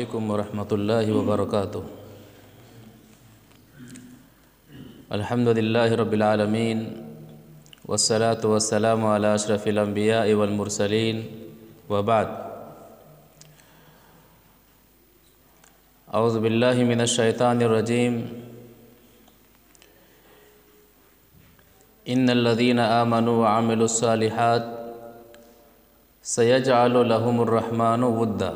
علیکم ورحمۃ اللہ وبرکاتہ۔ الحمدللہ رب العالمین والصلاة والسلام علی اشرف الانبیاء والمرسلین وبعد۔ اعوذ باللہ من الشیطان الرجیم۔ ان الذین آمنوا وعملوا الصالحات سیجعل لهم الرحمن ودا۔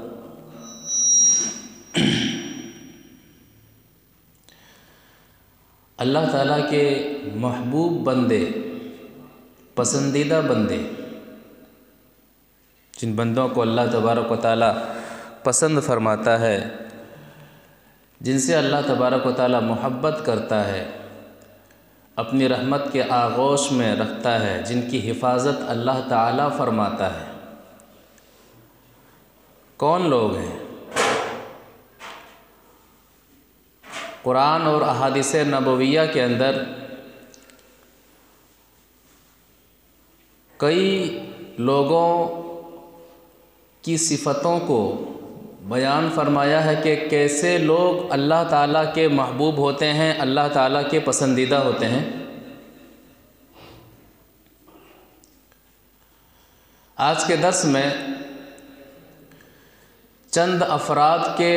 اللہ تعالیٰ کے محبوب بندے، پسندیدہ بندے، جن بندوں کو اللہ تبارک و تعالیٰ پسند فرماتا ہے، جن سے اللہ تبارک و تعالیٰ محبت کرتا ہے، اپنی رحمت کے آغوش میں رکھتا ہے، جن کی حفاظت اللہ تعالیٰ فرماتا ہے، کون لوگ ہیں؟ قرآن اور احادیث نبویہ کے اندر کئی لوگوں کی صفتوں کو بیان فرمایا ہے کہ کیسے لوگ اللہ تعالیٰ کے محبوب ہوتے ہیں، اللہ تعالیٰ کے پسندیدہ ہوتے ہیں۔ آج کے درس میں چند افراد کے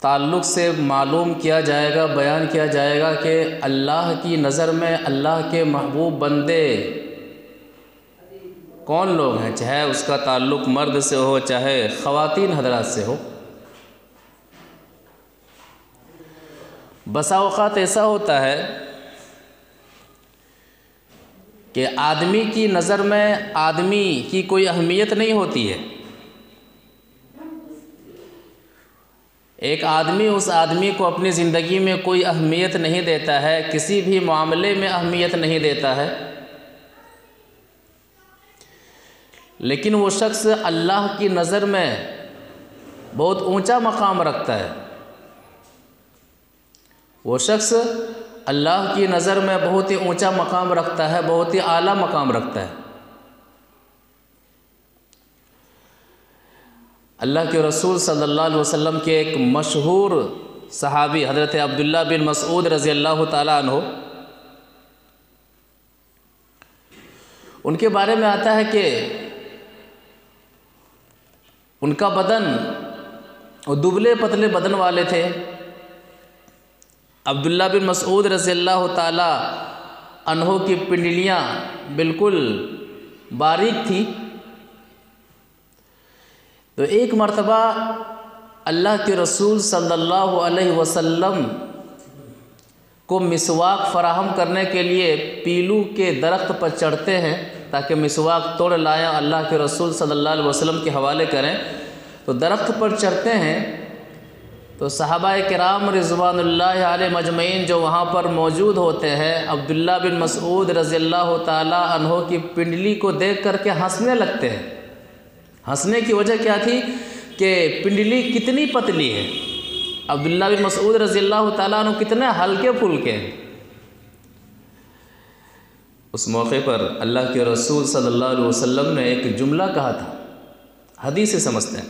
تعلق سے معلوم کیا جائے گا، بیان کیا جائے گا کہ اللہ کی نظر میں اللہ کے محبوب بندے کون لوگ ہیں، چاہے اس کا تعلق مرد سے ہو، چاہے خواتین حضرات سے ہو۔ بسا اوقات ایسا ہوتا ہے کہ آدمی کی نظر میں آدمی کی کوئی اہمیت نہیں ہوتی ہے، ایک آدمی اس آدمی کو اپنی زندگی میں کوئی اہمیت نہیں دیتا ہے، کسی بھی معاملے میں اہمیت نہیں دیتا ہے، لیکن وہ شخص اللہ کی نظر میں بہت اونچا مقام رکھتا ہے، وہ شخص اللہ کی نظر میں بہت ہی اونچا مقام رکھتا ہے، بہت ہی اعلیٰ مقام رکھتا ہے۔ اللہ کے رسول صلی اللہ علیہ وسلم کے ایک مشہور صحابی حضرت عبداللہ بن مسعود رضی اللہ تعالیٰ عنہ، ان کے بارے میں آتا ہے کہ ان کا بدن دبلے پتلے بدن والے تھے۔ عبداللہ بن مسعود رضی اللہ تعالیٰ عنہ کی پنڈلیاں بالکل باریک تھی۔ تو ایک مرتبہ اللہ کے رسول صلی اللہ علیہ وسلم کو مسواک فراہم کرنے کے لیے پیلو کے درخت پر چڑھتے ہیں تاکہ مسواک توڑ لائیں، اللہ کے رسول صلی اللہ علیہ وسلم کے حوالے کریں۔ تو درخت پر چڑھتے ہیں تو صحابہ کرام رضوان اللہ علیہ مجمعین جو وہاں پر موجود ہوتے ہیں، عبداللہ بن مسعود رضی اللہ تعالیٰ عنہ کی پنڈلی کو دیکھ کر کے ہنسنے لگتے ہیں۔ ہنسنے کی وجہ کیا تھی کہ پنڈلی کتنی پتلی ہے، عبداللہ بن مسعود رضی اللہ تعالیٰ عنہ کتنے ہلکے پھلکے ہیں۔ اس موقع پر اللہ کے رسول صلی اللہ علیہ وسلم نے ایک جملہ کہا تھا، حدیث سے سمجھتے ہیں۔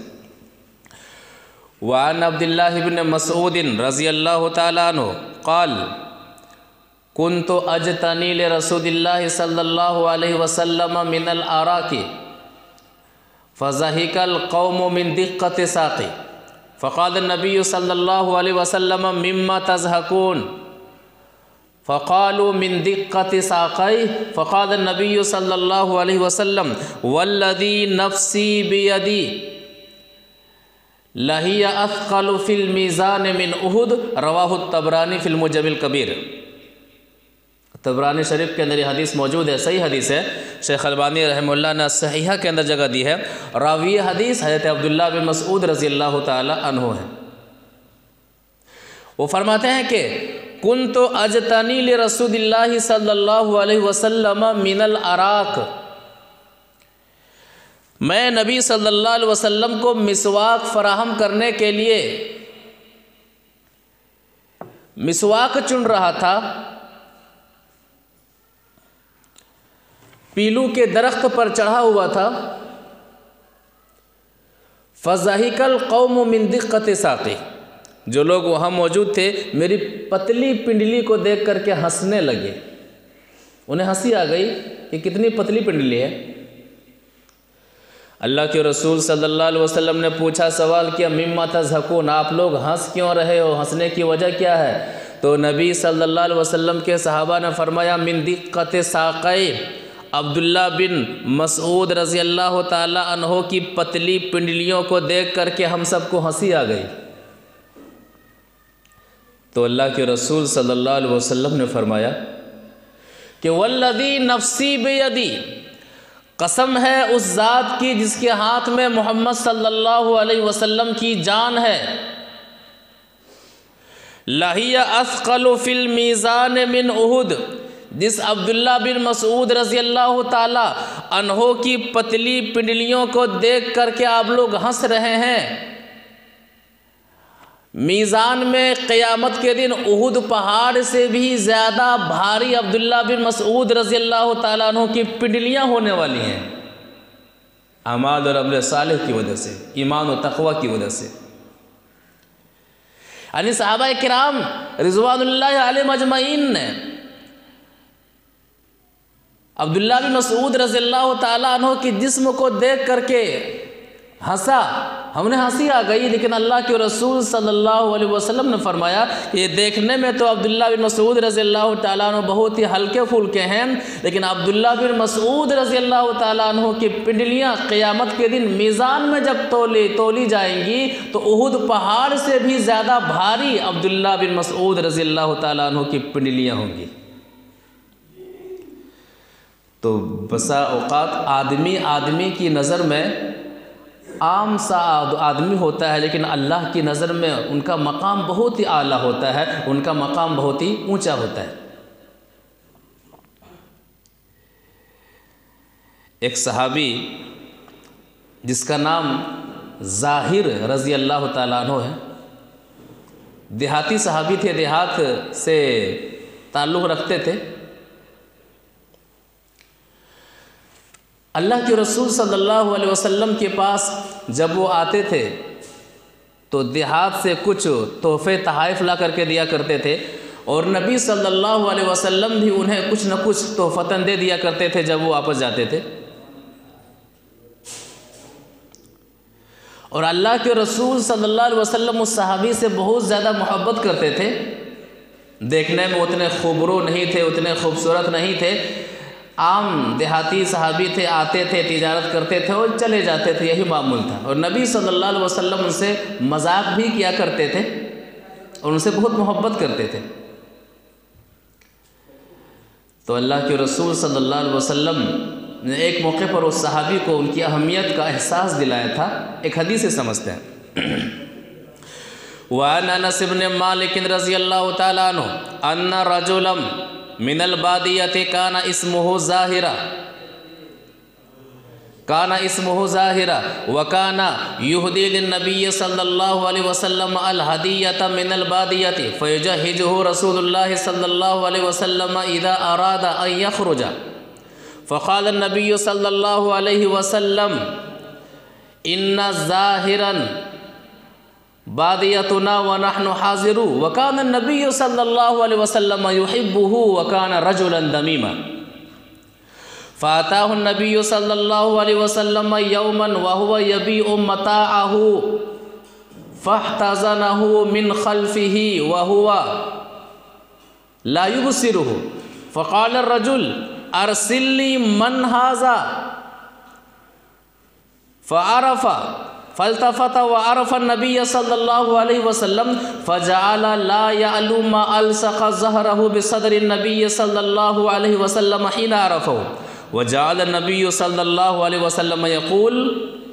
وعن عبداللہ بن مسعود رضی اللہ تعالیٰ عنہ قال كنت اجتنی لرسول اللہ صلی اللہ علیہ وسلم من العراق فضحك القوم من دقة ساقي فقال النبي صلى الله عليه وسلم مما تضحكون فقالوا من دقة ساقيه فقال النبي صلى الله عليه وسلم والذي نفسي بيدي لهي أثقل في الميزان من أحد رواه الطبراني في المعجم الكبير۔ طبرانی شریف کے اندر یہ حدیث موجود ہے، صحیح حدیث ہے، شیخ البانی رحمہ اللہ نے صحیحہ کے اندر جگہ دی ہے۔ راوی حدیث حضرت عبداللہ بن مسعود رضی اللہ تعالی عنہ ہے۔ وہ فرماتے ہیں کہ کنت اجتنی لرسول اللہ صلی اللہ علیہ وسلم من العراق، میں نبی صلی اللہ علیہ وسلم کو مسواک فراہم کرنے کے لیے مسواک چن رہا تھا، پیلو کے درخت پر چڑھا ہوا تھا۔ فضحک القوم من دقت ساقی، جو لوگ وہاں موجود تھے میری پتلی پنڈلی کو دیکھ کر کے ہنسنے لگے، انہیں ہنسی آ گئی کہ کتنی پتلی پنڈلی ہے۔ اللہ کے رسول صلی اللہ علیہ وسلم نے پوچھا، سوال کیا، مما تضحکون، آپ لوگ ہنس کیوں رہے ہو، ہنسنے کی وجہ کیا ہے؟ تو نبی صلی اللہ علیہ وسلم کے صحابہ نے فرمایا، من دقت ساقی، عبداللہ بن مسعود رضی اللہ تعالی عنہ کی پتلی پنڈلیوں کو دیکھ کر کے ہم سب کو ہنسی آ گئی۔ تو اللہ کے رسول صلی اللہ علیہ وسلم نے فرمایا کہ والذی نفسی بیدی، قسم ہے اس ذات کی جس کے ہاتھ میں محمد صلی اللہ علیہ وسلم کی جان ہے، لہی اثقل فی المیزان من احد، جس عبداللہ بن مسعود رضی اللہ تعالی عنہ کی پتلی پنڈلیوں کو دیکھ کر کے آپ لوگ ہنس رہے ہیں، میزان میں قیامت کے دن احد پہاڑ سے بھی زیادہ بھاری عبداللہ بن مسعود رضی اللہ تعالیٰ عنہ کی پنڈلیاں ہونے والی ہیں، اعمال اور عمل صالح کی وجہ سے، ایمان و تقوی کی وجہ سے۔ یعنی صحابہ کرام رضوان اللہ علیہم اجمعین نے عبداللہ بن مسعود رضی اللہ تعالیٰ عنہ کی جسم کو دیکھ کر کے ہنسا، ہم نے ہنسی آ گئی، لیکن اللہ کے رسول صلی اللہ علیہ وسلم نے فرمایا کہ یہ دیکھنے میں تو عبداللہ بن مسعود رضی اللہ تعالیٰ عنہ بہت ہی ہلکے پھلکے ہیں، لیکن عبداللہ بن مسعود رضی اللہ تعالیٰ عنہ کی پنڈلیاں قیامت کے دن میزان میں جب تولی جائیں گی تو احد پہاڑ سے بھی زیادہ بھاری عبداللہ بن مسعود رضی اللہ تعالیٰ عنہ کی پنڈلیاں ہوں گی۔ تو بسا اوقات آدمی کی نظر میں عام سا آدمی ہوتا ہے، لیکن اللہ کی نظر میں ان کا مقام بہت ہی اعلیٰ ہوتا ہے، ان کا مقام بہت ہی اونچا ہوتا ہے۔ ایک صحابی جس کا نام ظاہر رضی اللہ تعالیٰ عنہ ہے، دیہاتی صحابی تھے، دیہات سے تعلق رکھتے تھے۔ اللہ کے رسول صلی اللہ علیہ وسلم کے پاس جب وہ آتے تھے تو دیہات سے کچھ تحفے تحائف لا کر کے دیا کرتے تھے، اور نبی صلی اللہ علیہ وسلم بھی انہیں کچھ نہ کچھ تحفتاً دے دیا کرتے تھے جب وہ واپس جاتے تھے۔ اور اللہ کے رسول صلی اللہ علیہ وسلم اس صحابی سے بہت زیادہ محبت کرتے تھے، دیکھنے میں اتنے خوبرو نہیں تھے، اتنے خوبصورت نہیں تھے، عام دیہاتی صحابی تھے، آتے تھے، تجارت کرتے تھے اور چلے جاتے تھے، یہی معمول تھا۔ اور نبی صلی اللہ علیہ وسلم ان سے مذاق بھی کیا کرتے تھے اور ان سے بہت محبت کرتے تھے۔ تو اللہ کے رسول صلی اللہ علیہ وسلم نے ایک موقع پر اس صحابی کو ان کی اہمیت کا احساس دلایا تھا، ایک حدیث سے سمجھتے ہیں۔ وعن انس بن مالک رضی اللہ تعالیٰ عنہ ان رجلا من البادیۃ کان اسمہ ظاہرہ وکان یہدی للنبی صلی اللہ علیہ وسلم الہدیۃ من البادیۃ فیجہزہ رسول اللہ صلی اللہ علیہ وسلم اذا اراد ان یخرج فقال النبی صلی اللہ علیہ وسلم ان ظاہرا بادیتنا ونحن حاضرو وکان النبی صلی اللہ علیہ وسلم یحبہ وکان رجلا دمیما فاتاہ النبی صلی اللہ علیہ وسلم یوما وهو یبیع متاعہ فاحتضنہ من خلفہ وهو لا یبصرہ فقال الرجل ارسل لی من ھذا فعرف فالتفت وعرف النبي صلى الله عليه وسلم فجعل لا يعلو ما ألصق ظهره بصدر النبي صلى الله عليه وسلم حين عرفه وجعل النبي صلى الله عليه وسلم يقول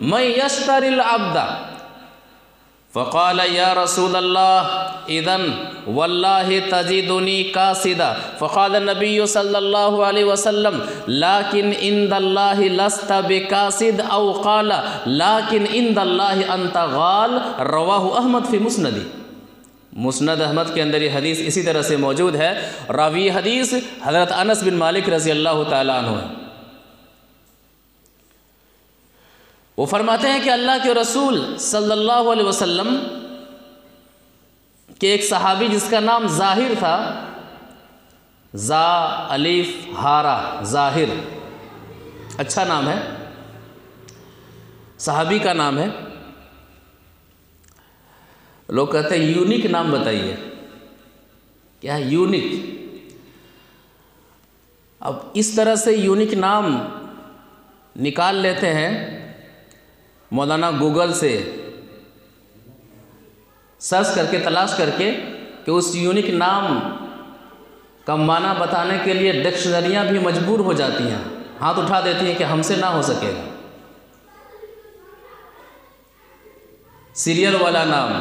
من يشتري العبد فقال يا رسول الله إذن والله تجدني كاسدا فقال النبي صلى الله عليه وسلم لكن عند الله لست بكاسد أو قال لكن عند الله أنت غال رواه احمد في مسندی۔ مسند احمد کے اندر یہ حدیث اسی طرح سے موجود ہے، راوی حدیث حضرت انس بن مالک رضی اللہ تعالیٰ عنہ ہے۔ وہ فرماتے ہیں کہ اللہ کے رسول صلی اللہ علیہ وسلم کہ ایک صحابی جس کا نام ظاہر تھا، زا الف ہارا ظاہر، اچھا نام ہے، صحابی کا نام ہے۔ لوگ کہتے ہیں یونیک نام بتائیے، کیا ہے یونیک؟ اب اس طرح سے یونیک نام نکال لیتے ہیں مولانا گوگل سے سرچ کر کے، تلاش کر کے، کہ اس یونیک نام کا معنی بتانے کے لیے ڈکشنریاں بھی مجبور ہو جاتی ہیں، ہاتھ اٹھا دیتی ہیں کہ ہم سے نہ ہو سکے گا۔ سیریل والا نام،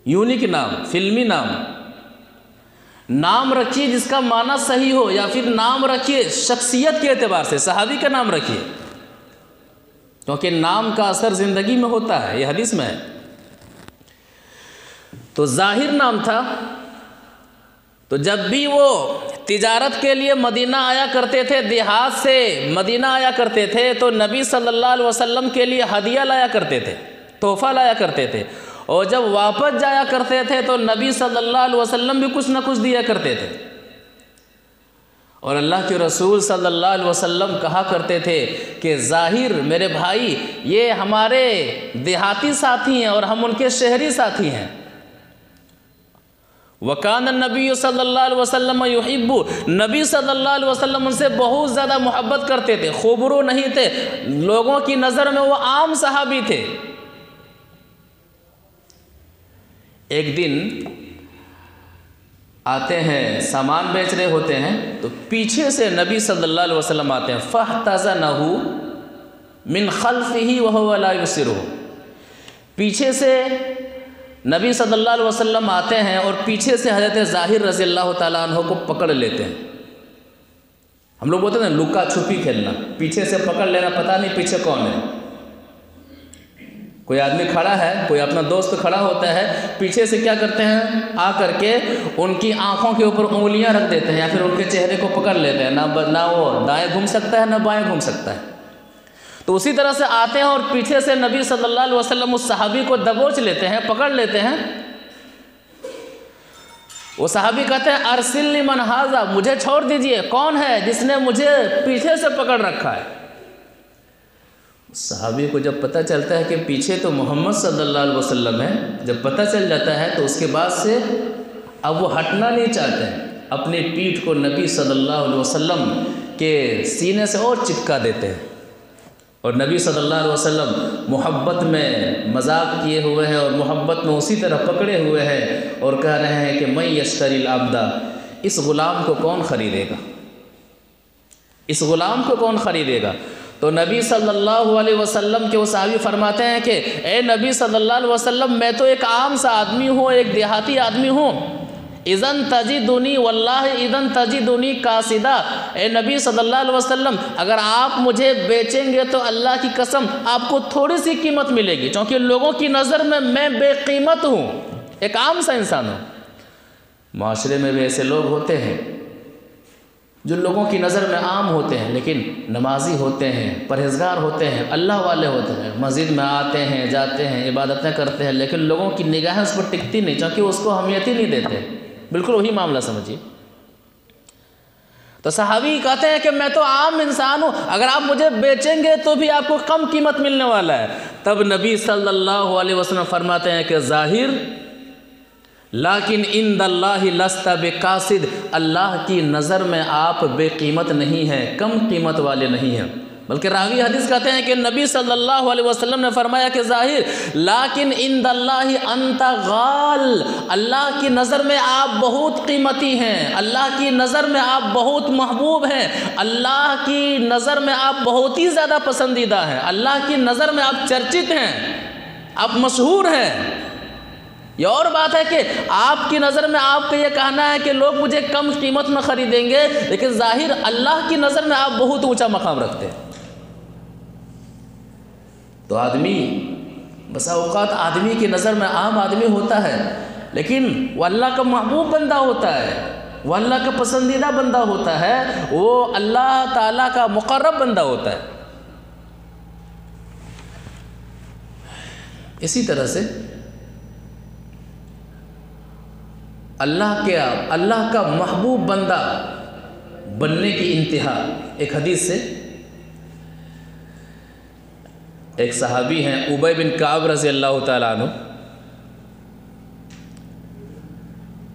یونیک نام، فلمی نام، نام رکھیے جس کا معنی صحیح ہو، یا پھر نام رکھیے شخصیت کے اعتبار سے، صحابی کا نام رکھیے، کیونکہ نام کا اثر زندگی میں ہوتا ہے، یہ حدیث میں ہے۔ تو ظاہر نام تھا، تو جب بھی وہ تجارت کے لیے مدینہ آیا کرتے تھے، دیہات سے مدینہ آیا کرتے تھے، تو نبی صلی اللہ علیہ وسلم کے لیے ہدیہ لایا کرتے تھے، تحفہ لایا کرتے تھے، اور جب واپس جایا کرتے تھے تو نبی صلی اللہ علیہ وسلم بھی کچھ نہ کچھ دیا کرتے تھے۔ اور اللہ کے رسول صلی اللہ علیہ وسلم کہا کرتے تھے کہ ظاہر میرے بھائی یہ ہمارے دیہاتی ساتھی ہیں اور ہم ان کے شہری ساتھی ہیں۔ وَكَانَ النَّبِيُّ صلی اللہ علیہ وسلم يُحِبُّ، نبی صلی اللہ علیہ وسلم ان سے بہت زیادہ محبت کرتے تھے، خوبرو نہیں تھے، لوگوں کی نظر میں وہ عام صحابی تھے۔ ایک دن آتے ہیں، سامان بیچ رہے ہوتے ہیں، تو پیچھے سے نبی صلی اللہ علیہ وسلم آتے ہیں، فَاحْتَزَنَهُ مِنْ خَلْفِهِ وَهُوَ لَا يُبْصِرُهُ، پیچھے سے نبی صلی اللہ علیہ وسلم آتے ہیں اور پیچھے سے حضرت ظاہر رضی اللہ تعالیٰ عنہ کو پکڑ لیتے ہیں۔ ہم لوگ بولتے ہیں نا لکا چھپی کھیلنا، پیچھے سے پکڑ لینا، پتہ نہیں پیچھے کون ہے۔ کوئی آدمی کھڑا ہے، کوئی اپنا دوست کھڑا ہوتا ہے، پیچھے سے کیا کرتے ہیں، آ کر کے ان کی آنکھوں کے اوپر انگلیاں رکھ دیتے ہیں، یا پھر ان کے چہرے کو پکڑ لیتے ہیں، نہ وہ دائیں گھوم سکتا ہے نہ بائیں گھوم سکتا ہے۔ تو اسی طرح سے آتے ہیں اور پیچھے سے نبی صلی اللہ علیہ وسلم اس صحابی کو دبوچ لیتے ہیں، پکڑ لیتے ہیں۔ وہ صحابی کہتے ہیں ارسلنی من ھذا، مجھے چھوڑ دیجئے، کون ہے جس نے مجھے پیچھے سے پکڑ رکھا ہے؟ صحابی کو جب پتہ چلتا ہے کہ پیچھے تو محمد صلی اللہ علیہ وسلم ہے، جب پتہ چل جاتا ہے تو اس کے بعد سے اب وہ ہٹنا نہیں چاہتے ہیں، اپنی پیٹھ کو نبی صلی اللہ علیہ وسلم کے سینے سے اور چپکا دیتے ہیں، اور نبی صلی اللہ علیہ وسلم محبت میں مذاق کیے ہوئے ہیں اور محبت میں اسی طرح پکڑے ہوئے ہیں، اور کہہ رہے ہیں کہ من یشتری العبد، اس غلام کو کون خریدے گا، اس غلام کو کون خریدے گا؟ تو نبی صلی اللہ علیہ وسلم کے وہ صحابی فرماتے ہیں کہ اے نبی صلی اللہ علیہ وسلم، میں تو ایک عام سا آدمی ہوں، ایک دیہاتی آدمی ہوں، اذن تجدنی واللہ اذن تجدنی قاصدہ، اے نبی صلی اللہ علیہ وسلم اگر آپ مجھے بیچیں گے تو اللہ کی قسم آپ کو تھوڑی سی قیمت ملے گی، کیونکہ لوگوں کی نظر میں بے قیمت ہوں، ایک عام سا انسان ہوں۔ معاشرے میں بھی ایسے لوگ ہوتے ہیں جو لوگوں کی نظر میں عام ہوتے ہیں، لیکن نمازی ہوتے ہیں، پرہیزگار ہوتے ہیں، اللہ والے ہوتے ہیں، مسجد میں آتے ہیں، جاتے ہیں، عبادتیں کرتے ہیں، لیکن لوگوں کی نگاہیں اس پر ٹکتی نہیں، کیونکہ اس کو اہمیت ہی نہیں دیتے۔ بالکل وہی معاملہ سمجھیے۔ تو صحابی کہتے ہیں کہ میں تو عام انسان ہوں، اگر آپ مجھے بیچیں گے تو بھی آپ کو کم قیمت ملنے والا ہے۔ تب نبی صلی اللہ علیہ وسلم فرماتے ہیں کہ ظاہر لیکن عند اللہ لست بقاصد، اللہ کی نظر میں آپ بے قیمت نہیں ہیں، کم قیمت والے نہیں ہیں، بلکہ راوی حدیث کہتے ہیں کہ نبی صلی اللہ علیہ وسلم نے فرمایا کہ ظاہر لیکن عند اللہ انت غال، اللہ کی نظر میں آپ بہت قیمتی ہیں، اللہ کی نظر میں آپ بہت محبوب ہیں، اللہ کی نظر میں آپ بہت ہی زیادہ پسندیدہ ہیں، اللہ کی نظر میں آپ چرچت ہیں، آپ مشہور ہیں۔ یہ اور بات ہے کہ آپ کی نظر میں آپ کا یہ کہنا ہے کہ لوگ مجھے کم قیمت میں خریدیں گے، لیکن ظاہر اللہ کی نظر میں آپ بہت اونچا مقام رکھتے ہیں۔ تو آدمی بسا اوقات آدمی کی نظر میں عام آدمی ہوتا ہے، لیکن وہ اللہ کا محبوب بندہ ہوتا ہے، وہ اللہ کا پسندیدہ بندہ ہوتا ہے، وہ اللہ تعالیٰ کا مقرب بندہ ہوتا ہے۔ اسی طرح سے اللہ کا محبوب بندہ بننے کی انتہا، ایک حدیث سے ایک صحابی ہیں ابی بن کعب رضی اللہ تعالیٰ عنہ،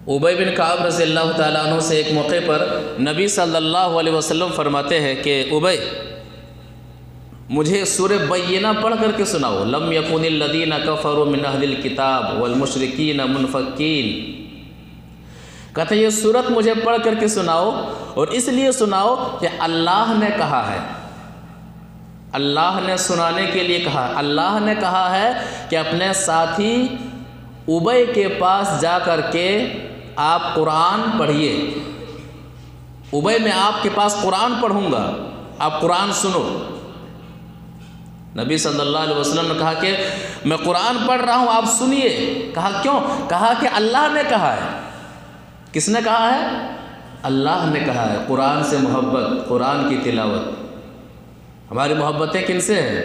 ابی بن کعب رضی اللہ تعالیٰ عنہ سے ایک موقع پر نبی صلی اللہ علیہ وسلم فرماتے ہیں کہ ابی مجھے سورہ بینہ پڑھ کر کے سناؤ، لم یکن الذین کفروا من اہل الکتاب والمشرکین منفکین، کہتے ہیں یہ سورت مجھے پڑھ کر کے سناؤ، اور اس لیے سناؤ کہ اللہ نے کہا ہے، اللہ نے سنانے کے لیے کہا، اللہ نے کہا ہے کہ اپنے ساتھی ابی کے پاس جا کر کے آپ قرآن پڑھیے، ابی میں آپ کے پاس قرآن پڑھوں گا، آپ قرآن سنو۔ نبی صلی اللہ علیہ وسلم نے کہا کہ میں قرآن پڑھ رہا ہوں، آپ سنیے۔ کہا کیوں؟ کہا کہ اللہ نے کہا ہے۔ کس نے کہا ہے؟ اللہ نے کہا ہے۔ قرآن سے محبت، قرآن کی تلاوت۔ ہماری محبتیں کن سے ہیں؟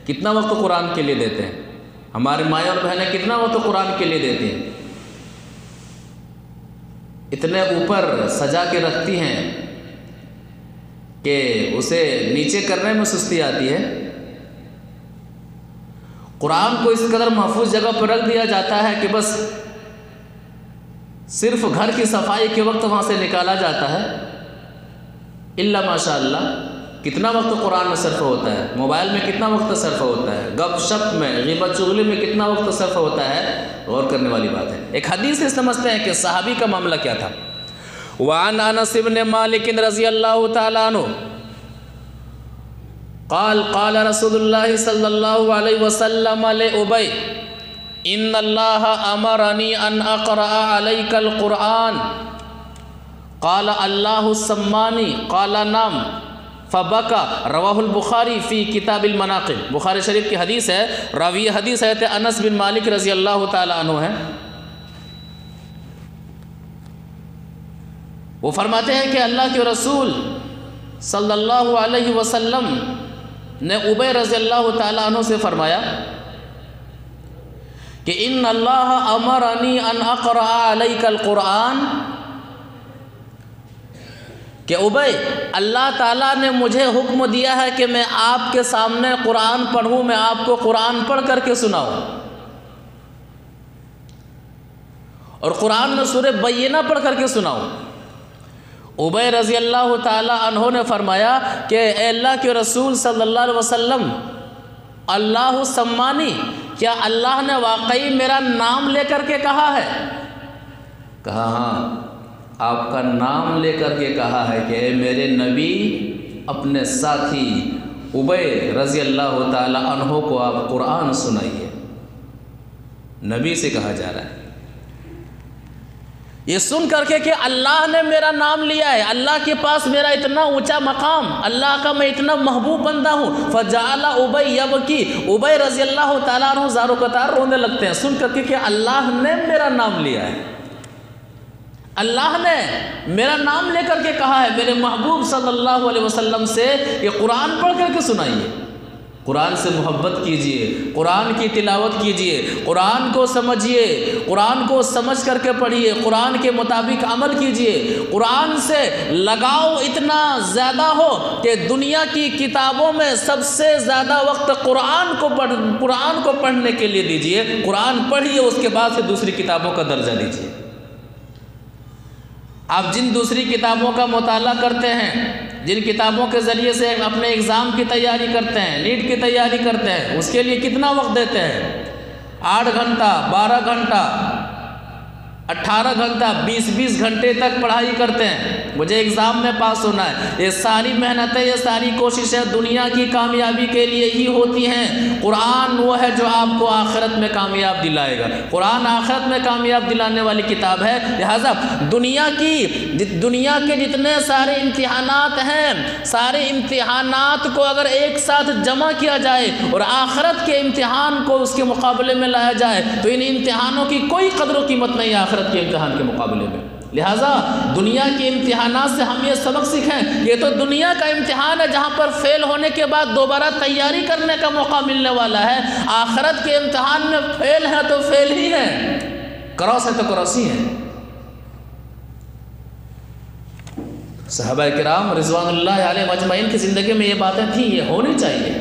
کتنا وقت قرآن کے لیے دیتے ہیں؟ ہماری مائیں اور بہنیں کتنا وقت قرآن کے لیے دیتی ہیں؟ اتنے اوپر سجا کے رکھتی ہیں کہ اسے نیچے کرنے میں سستی آتی ہے۔ قرآن کو اس قدر محفوظ جگہ پر رکھ دیا جاتا ہے کہ بس صرف گھر کی صفائی کے وقت وہاں سے نکالا جاتا ہے، الا ماشاء اللہ۔ کتنا وقت قرآن میں صرف ہوتا ہے، موبائل میں کتنا وقت صرف ہوتا ہے، گپ شپ میں، غیبت چغلی میں کتنا وقت صرف ہوتا ہے، غور کرنے والی بات ہے۔ ایک حدیث سے سمجھتے ہیں کہ صحابی کا معاملہ کیا تھا۔ وعن انس بن مالک رضی اللہ تعالیٰ عنہ قال قال رسول اللہ صلی اللہ علیہ وسلم لأبی ان اللہ امرنی ان اقرأ علیک القرآن قال اللہ سمانی قال نام فبکا، رواہ البخاری فی کتاب المناقب۔ بخاری شریف کی حدیث ہے، راوی حدیث ہے انس بن مالک رضی اللہ تعالیٰ عنہ ہے۔ وہ فرماتے ہیں کہ اللہ کے رسول صلی اللہ علیہ وسلم نے ابی رضی اللہ تعالیٰ عنہ سے فرمایا کہ ان اللہ امرنی ان اقرأ علیک القرآن، کہ ابی اللہ تعالیٰ نے مجھے حکم دیا ہے کہ میں آپ کے سامنے قرآن پڑھوں، میں آپ کو قرآن پڑھ کر کے سناؤں، اور قرآن میں سورہ بینہ پڑھ کر کے سناؤں۔ ابی رضی اللہ تعالیٰ عنہ نے فرمایا کہ اے اللہ کے رسول صلی اللہ علیہ وسلم، اللہ سمانی، کیا اللہ نے واقعی میرا نام لے کر کے کہا ہے؟ کہا ہاں، آپ کا نام لے کر کے کہا ہے کہ اے میرے نبی اپنے ساتھی ابی رضی اللہ تعالی عنہ کو آپ قرآن سنائیے۔ نبی سے کہا جا رہا ہے۔ یہ سن کر کے کہ اللہ نے میرا نام لیا ہے، اللہ کے پاس میرا اتنا اونچا مقام، اللہ کا میں اتنا محبوب بندہ ہوں۔ فجعل ابی یبکی، ابی رضی اللہ تعالیٰ عنہ زارو قطار رونے لگتے ہیں سن کر کے کہ اللہ نے میرا نام لیا ہے، اللہ نے میرا نام لے کر کے کہا ہے میرے محبوب صلی اللہ علیہ وسلم سے کہ قرآن پڑھ کر کے سنائیے۔ قرآن سے محبت کیجئے، قرآن کی تلاوت کیجئے، قرآن کو سمجھیے، قرآن کو سمجھ کر کے پڑھیے، قرآن کے مطابق عمل کیجئے، قرآن سے لگاؤ اتنا زیادہ ہو کہ دنیا کی کتابوں میں سب سے زیادہ وقت قرآن کو پڑھنے کے لیے دیجئے۔ قرآن پڑھیے، اس کے بعد سے دوسری کتابوں کا درجہ دیجئے۔ آپ جن دوسری کتابوں کا مطالعہ کرتے ہیں، جن کتابوں کے ذریعے سے اپنے اگزام کی تیاری کرتے ہیں، نیٹ کی تیاری کرتے ہیں، اس کے لیے کتنا وقت دیتے ہیں؟ 8 گھنٹہ، 12 گھنٹہ، 18 گھنٹہ، 20 گھنٹے تک پڑھائی کرتے ہیں، مجھے اگزام میں پاس ہونا ہے۔ یہ ساری محنتیں، یہ ساری کوششیں دنیا کی کامیابی کے لیے ہی ہوتی ہیں۔ قرآن وہ ہے جو آپ کو آخرت میں کامیاب دلائے گا۔ قرآن آخرت میں کامیاب دلانے والی کتاب ہے۔ لہذا دنیا کے جتنے سارے امتحانات ہیں، سارے امتحانات کو اگر ایک ساتھ جمع کیا جائے اور آخرت کے امتحان کو اس کے مقابلے میں لایا جائے تو ان امتحانوں کی کوئی قدر و قیمت نہیں آخرت کے امتحان کے مقابلے میں۔ لہٰذا دنیا کے امتحانات سے ہم یہ سبق سیکھیں، یہ تو دنیا کا امتحان ہے جہاں پر فیل ہونے کے بعد دوبارہ تیاری کرنے کا موقع ملنے والا ہے۔ آخرت کے امتحان میں فیل ہے تو فیل ہی ہے، کراس ہے تو کراس ہی ہے۔ صحابہ کرام رضوان اللہ علیہ مجمعین کی زندگی میں یہ باتیں تھیں، یہ ہونی چاہیے۔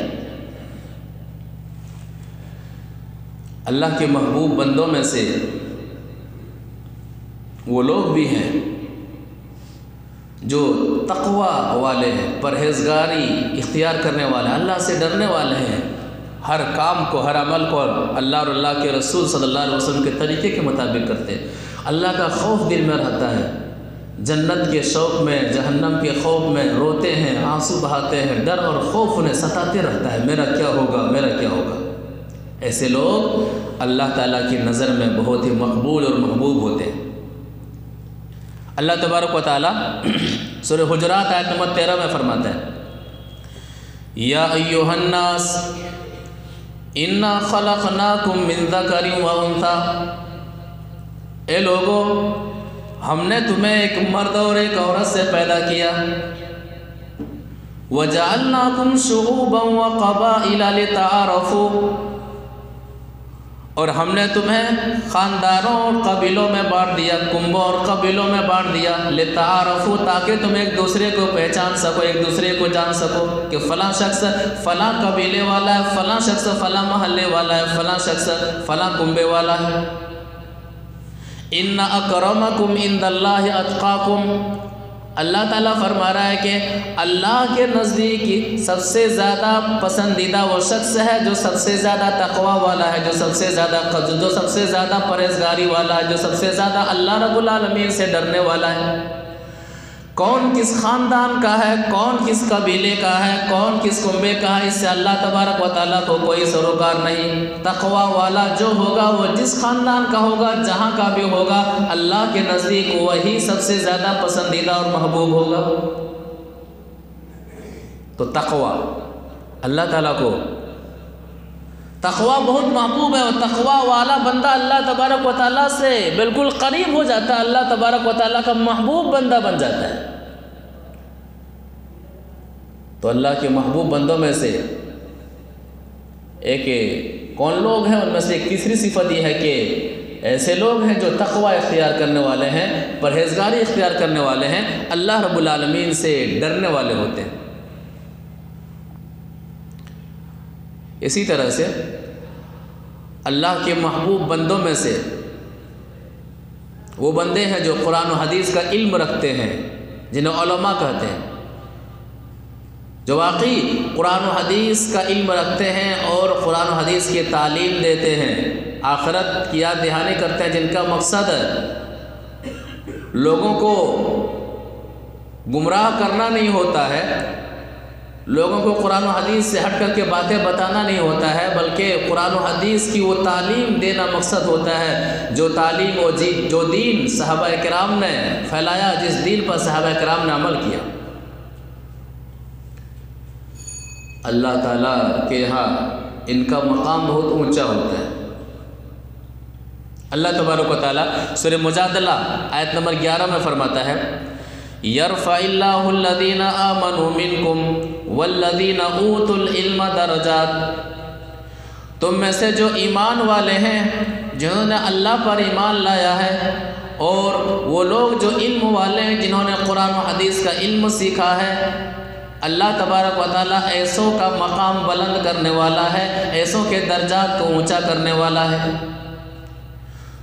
اللہ کے محبوب بندوں میں سے وہ لوگ بھی ہیں جو تقوی والے ہیں، پرہیزگاری اختیار کرنے والے ہیں، اللہ سے ڈرنے والے ہیں، ہر کام کو، ہر عمل کو اللہ اور اللہ کے رسول صلی اللہ علیہ وسلم کے طریقے کے مطابق کرتے ہیں۔ اللہ کا خوف دل میں رہتا ہے، جنت کے شوق میں، جہنم کے خوف میں روتے ہیں، آنسو بہاتے ہیں، ڈر اور خوف انہیں ستاتے رہتا ہے، میرا کیا ہوگا، میرا کیا ہوگا۔ ایسے لوگ اللہ تعالیٰ کی نظر میں بہت ہی مقبول اور محبوب ہوتے ہیں۔ اللہ تبارک و تعالیٰ سورہ حجرات آیت نمبر 13 میں فرماتا ہے، یا ایھا الناس انا خلقناکم من ذکر و انثی، اے لوگو ہم نے تمہیں ایک مرد اور ایک عورت سے پیدا کیا، وجعلناکم شعوبا وقبائل لتعارفوا، اور ہم نے تمہیں خاندانوں اور قبیلوں میں بانٹ دیا، کنبوں اور قبیلوں میں بانٹ دیا، لتعارفوا، تاکہ تم ایک دوسرے کو پہچان سکو، ایک دوسرے کو جان سکو کہ فلاں شخص فلاں قبیلے والا ہے، فلاں شخص فلاں محلے والا ہے، فلاں شخص فلاں کنبے والا ہے۔ ان اکرمکم عند اللہ اتقاکم، اللہ تعالیٰ فرما رہا ہے کہ اللہ کے نزدیک سب سے زیادہ پسندیدہ وہ شخص ہے جو سب سے زیادہ تقوی والا ہے، جو سب سے زیادہ پرہیزگاری والا ہے، جو سب سے زیادہ اللہ رب العالمین سے ڈرنے والا ہے۔ کون کس خاندان کا ہے، کون کس قبیلے کا ہے، کون کس کنبے کا ہے، اس سے اللہ تبارک و تعالیٰ کو کوئی سروکار نہیں۔ تقوی والا جو ہوگا وہ جس خاندان کا ہوگا، جہاں کا بھی ہوگا، اللہ کے نزدیک وہی سب سے زیادہ پسندیدہ اور محبوب ہوگا۔ تو تقوی اللہ تعالیٰ کو تقوی بہت محبوب ہے، اور تقوی والا بندہ اللہ تبارک و تعالیٰ سے بالکل قریب ہو جاتا ہے، اللہ تبارک و تعالیٰ کا محبوب بندہ بن جاتا ہے۔ تو اللہ کے محبوب بندوں میں سے ایک کون لوگ ہیں، ان میں سے ایک تیسری صفت یہ ہے کہ ایسے لوگ ہیں جو تقوی اختیار کرنے والے ہیں، پرہیزگاری اختیار کرنے والے ہیں، اللہ رب العالمین سے ڈرنے والے ہوتے ہیں۔ اسی طرح سے اللہ کے محبوب بندوں میں سے وہ بندے ہیں جو قرآن و حدیث کا علم رکھتے ہیں، جنہیں علماء کہتے ہیں، جو واقعی قرآن و حدیث کا علم رکھتے ہیں اور قرآن و حدیث کی تعلیم دیتے ہیں، آخرت کی یاد دہانی کرتے ہیں، جن کا مقصد لوگوں کو گمراہ کرنا نہیں ہوتا ہے، لوگوں کو قرآن و حدیث سے ہٹ کر کے باتیں بتانا نہیں ہوتا ہے، بلکہ قرآن و حدیث کی وہ تعلیم دینا مقصد ہوتا ہے، جو تعلیم و جو دین صحابہ کرام نے پھیلایا، جس دین پر صحابہ کرام نے عمل کیا۔ اللہ تعالیٰ کے یہاں ان کا مقام بہت اونچا ہوتا ہے۔ اللہ تبارک و تعالیٰ سورہ مجادلہ آیت نمبر 11 میں فرماتا ہے، یرفع اللہ الذین آمنوا منکم والذین اوتوا العلم درجات، تم میں سے جو ایمان والے ہیں، جنہوں نے اللہ پر ایمان لایا ہے، اور وہ لوگ جو علم والے ہیں، جنہوں نے قرآن و حدیث کا علم سیکھا ہے، اللہ تبارک و تعالیٰ ایسوں کا مقام بلند کرنے والا ہے، ایسوں کے درجات کو اونچا کرنے والا ہے۔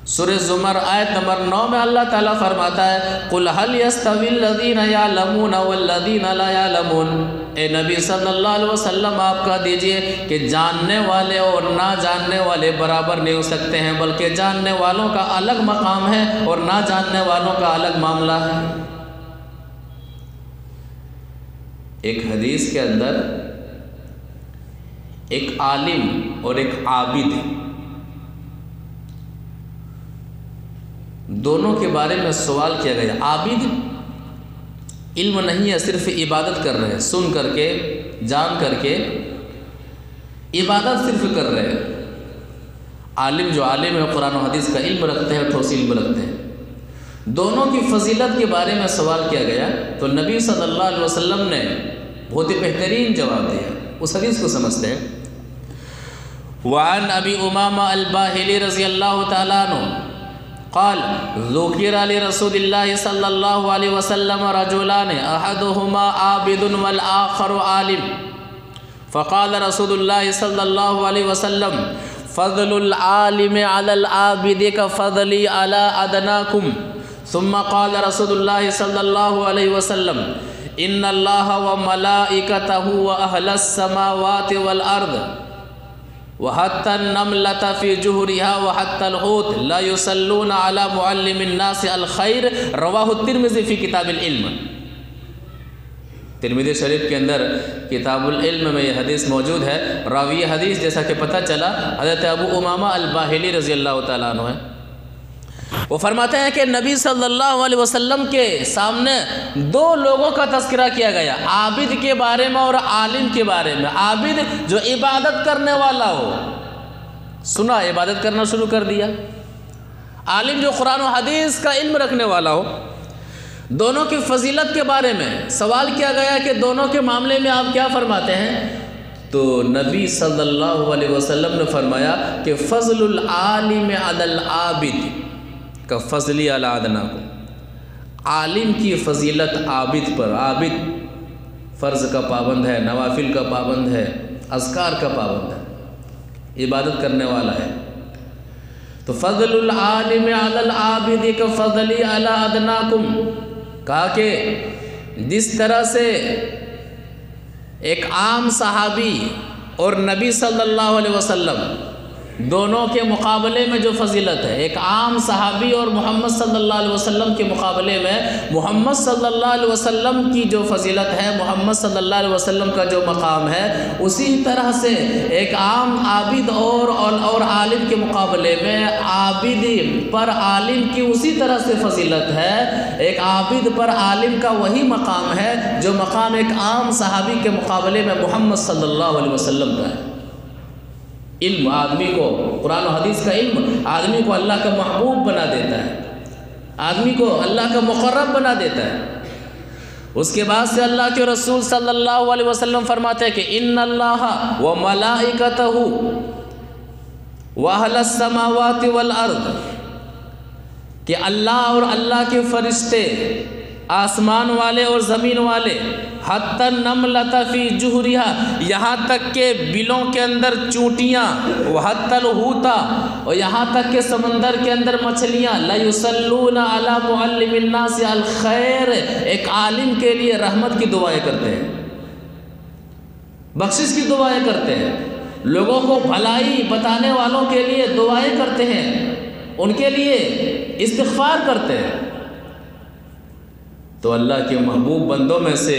سورہ زمر آیت نمبر 9 میں اللہ تعالیٰ فرماتا ہے، قُلْ هَلْ يَسْتَوِي الَّذِينَ يَعْلَمُونَ وَالَّذِينَ لَا يَعْلَمُونَ، اے نبی صلی اللہ علیہ وسلم آپ کہہ دیجئے کہ جاننے والے اور نہ جاننے والے برابر نہیں ہو سکتے ہیں، بلکہ جاننے والوں کا الگ مقام ہے اور نہ جاننے والوں کا الگ معاملہ ہے۔ ایک حدیث کے اندر ایک عالم اور ایک عابد، دونوں کے بارے میں سوال کیا گیا۔ عابد علم نہیں ہے، صرف عبادت کر رہے ہیں، سن کر کے، جان کر کے عبادت صرف کر رہے ہیں۔ عالم جو عالم ہے، قرآن و حدیث کا علم رکھتے ہیں، ٹھوس علم رکھتے ہیں۔ دونوں کی فضیلت کے بارے میں سوال کیا گیا تو نبی صلی اللہ علیہ وسلم نے بہت ہی بہترین جواب دیا. اس حدیث کو سمجھتے ہیں. وعن ابی امامہ الباہلی رضی اللہ تعالیٰ عنہ قال ذکر لرسول اللہ صلی اللہ علیہ وسلم رجلان احدہما عابد والآخر عالم فقال رسول اللہ صلی اللہ علیہ وسلم فضل العالم علی العابد كفضلی علی ادناکم ثم قال رسول اللہ صلی اللہ علیہ وسلم ان اللہ وملائکتہ واہل السماوات والارض وحتى النملة في جهرها وحتى الحوت لا يصلون على معلم الناس الخير رواه الترمذی في کتاب العلم. ترمذی شریف کے اندر کتاب العلم میں یہ حدیث موجود ہے. راوی حدیث جیسا کہ پتہ چلا حضرت ابو امامہ الباہلی رضی اللہ تعالیٰ عنہ ہے. وہ فرماتے ہیں کہ نبی صلی اللہ علیہ وسلم کے سامنے دو لوگوں کا تذکرہ کیا گیا، عابد کے بارے میں اور عالم کے بارے میں. عابد جو عبادت کرنے والا ہو، سنا عبادت کرنا شروع کر دیا. عالم جو قرآن و حدیث کا علم رکھنے والا ہو. دونوں کی فضیلت کے بارے میں سوال کیا گیا کہ دونوں کے معاملے میں آپ کیا فرماتے ہیں؟ تو نبی صلی اللہ علیہ وسلم نے فرمایا کہ فضل العالم علی العابد کا فضلی علی ادناکم. عالم کی فضیلت عابد پر. عابد فرض کا پابند ہے، نوافل کا پابند ہے، اذکار کا پابند ہے، عبادت کرنے والا ہے. تو فضل العالم علی العابد کا فضلی علی ادناکم. کہا کہ جس طرح سے ایک عام صحابی اور نبی صلی اللہ علیہ وسلم دونوں کے مقابلے میں جو فضیلت ہے، ایک عام صحابی اور محمد صلی اللہ علیہ وسلم کے مقابلے میں محمد صلی اللہ علیہ وسلم کی جو فضیلت ہے، محمد صلی اللہ علیہ وسلم کا جو مقام ہے، اسی طرح سے ایک عام عابد اور عالم کے مقابلے میں عابد پر عالم کی اسی طرح سے فضیلت ہے. ایک عابد پر عالم کا وہی مقام ہے جو مقام ایک عام صحابی کے مقابلے میں محمد صلی اللہ علیہ وسلم کا ہے. علم آدمی کو، قرآن و حدیث کا علم آدمی کو اللہ کا محبوب بنا دیتا ہے، آدمی کو اللہ کا مقرب بنا دیتا ہے. اس کے بعد سے اللہ کے رسول صلی اللہ علیہ وسلم فرماتے ہیں کہ ان اللہ وملائکتہ واہل السماوات والارض، کہ اللہ اور اللہ کے فرشتے، آسمان والے اور زمین والے، حتی النملۃ فی جہرہا، یہاں تک کہ بلوں کے اندر چونٹیاں، وحتی الحوت، اور یہاں تک کہ سمندر کے اندر مچھلیاں، لا یصلون علی معلم الناس الخیر، ایک عالم کے لیے رحمت کی دعائیں کرتے ہیں، بخشش کی دعائیں کرتے ہیں، لوگوں کو بھلائی بتانے والوں کے لیے دعائیں کرتے ہیں، ان کے لیے استغفار کرتے ہیں. تو اللہ کے محبوب بندوں میں سے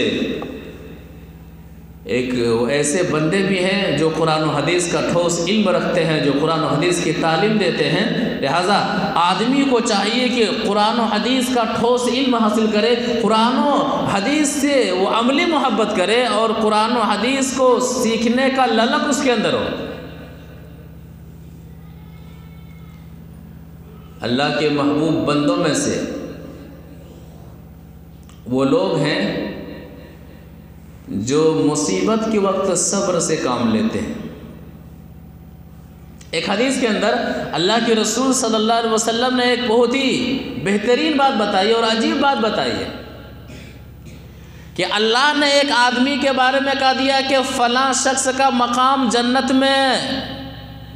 ایک ایسے بندے بھی ہیں جو قرآن و حدیث کا ٹھوس علم رکھتے ہیں، جو قرآن و حدیث کی تعلیم دیتے ہیں. لہٰذا آدمی کو چاہیے کہ قرآن و حدیث کا ٹھوس علم حاصل کرے، قرآن و حدیث سے وہ عملی محبت کرے اور قرآن و حدیث کو سیکھنے کا للک اس کے اندر ہو. اللہ کے محبوب بندوں میں سے وہ لوگ ہیں جو مصیبت کے وقت صبر سے کام لیتے ہیں. ایک حدیث کے اندر اللہ کے رسول صلی اللہ علیہ وسلم نے ایک بہت ہی بہترین بات بتائی اور عجیب بات بتائی ہے کہ اللہ نے ایک آدمی کے بارے میں کہا دیا کہ فلاں شخص کا مقام جنت میں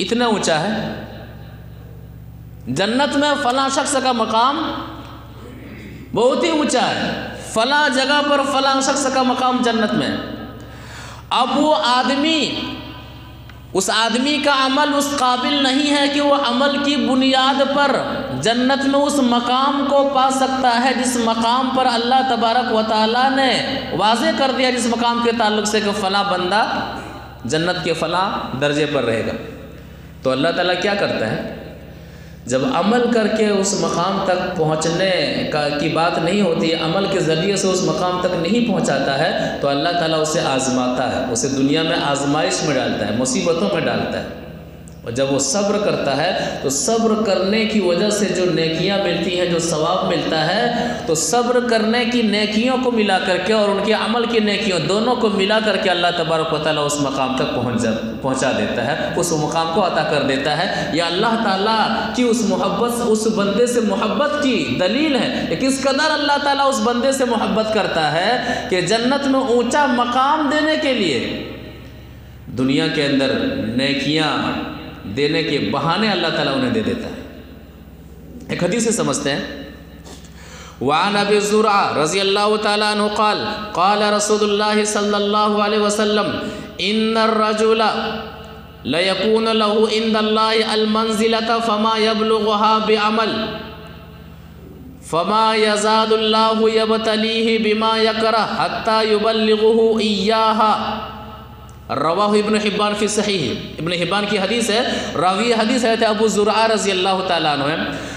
اتنا اونچا ہے، جنت میں فلاں شخص کا مقام بہت ہی اونچا ہے، فلاں جگہ پر فلاں شخص کا مقام جنت میں. اب وہ آدمی، اس آدمی کا عمل اس قابل نہیں ہے کہ وہ عمل کی بنیاد پر جنت میں اس مقام کو پا سکتا ہے جس مقام پر اللہ تبارک و تعالیٰ نے واضح کر دیا، جس مقام کے تعلق سے کہ فلاں بندہ جنت کے فلاں درجے پر رہے گا. تو اللہ تعالیٰ کیا کرتا ہے؟ جب عمل کر کے اس مقام تک پہنچنے کی بات نہیں ہوتی، عمل کے ذریعے سے اس مقام تک نہیں پہنچاتا ہے، تو اللہ تعالیٰ اسے آزماتا ہے، اسے دنیا میں آزمائش میں ڈالتا ہے، مصیبتوں میں ڈالتا ہے. اور جب وہ صبر کرتا ہے تو صبر کرنے کی وجہ سے جو نیکیاں ملتی ہیں، جو ثواب ملتا ہے، تو صبر کرنے کی نیکیوں کو ملا کر کے اور ان کے عمل کی نیکیوں دونوں کو ملا کر کے اللہ تبارک و تعالیٰ اس مقام تک پہنچا دیتا ہے، اس مقام کو عطا کر دیتا ہے۔ یہ اللہ تعالیٰ کی اس محبت، اس بندے سے محبت کی دلیل ہے کہ کس قدر اللہ تعالیٰ اس بندے سے محبت کرتا ہے کہ جنت میں اونچا مقام دینے کے لیے دنیا کے اندر نیکیاں دینے کے بہانے اللہ تعالیٰ انہیں دے دیتا ہے۔ ایک حدیث سے سمجھتے ہیں۔ وعن ابی زرعہ رضی اللہ تعالیٰ عنہ قال قال رسول اللہ صلی اللہ علیہ وسلم ان الرجل لیکون له عند اللہ المنزلة فما يبلغها بعمل فما يزاد اللہ يبتلیہ بما یکرہ حتی یبلغه ایاہا۔ رواہ ابن حبان فی صحیح، ابن حبان کی حدیث ہے، راوی حدیث ہے ابو زرعہ رضی اللہ تعالیٰ عنہ ہے۔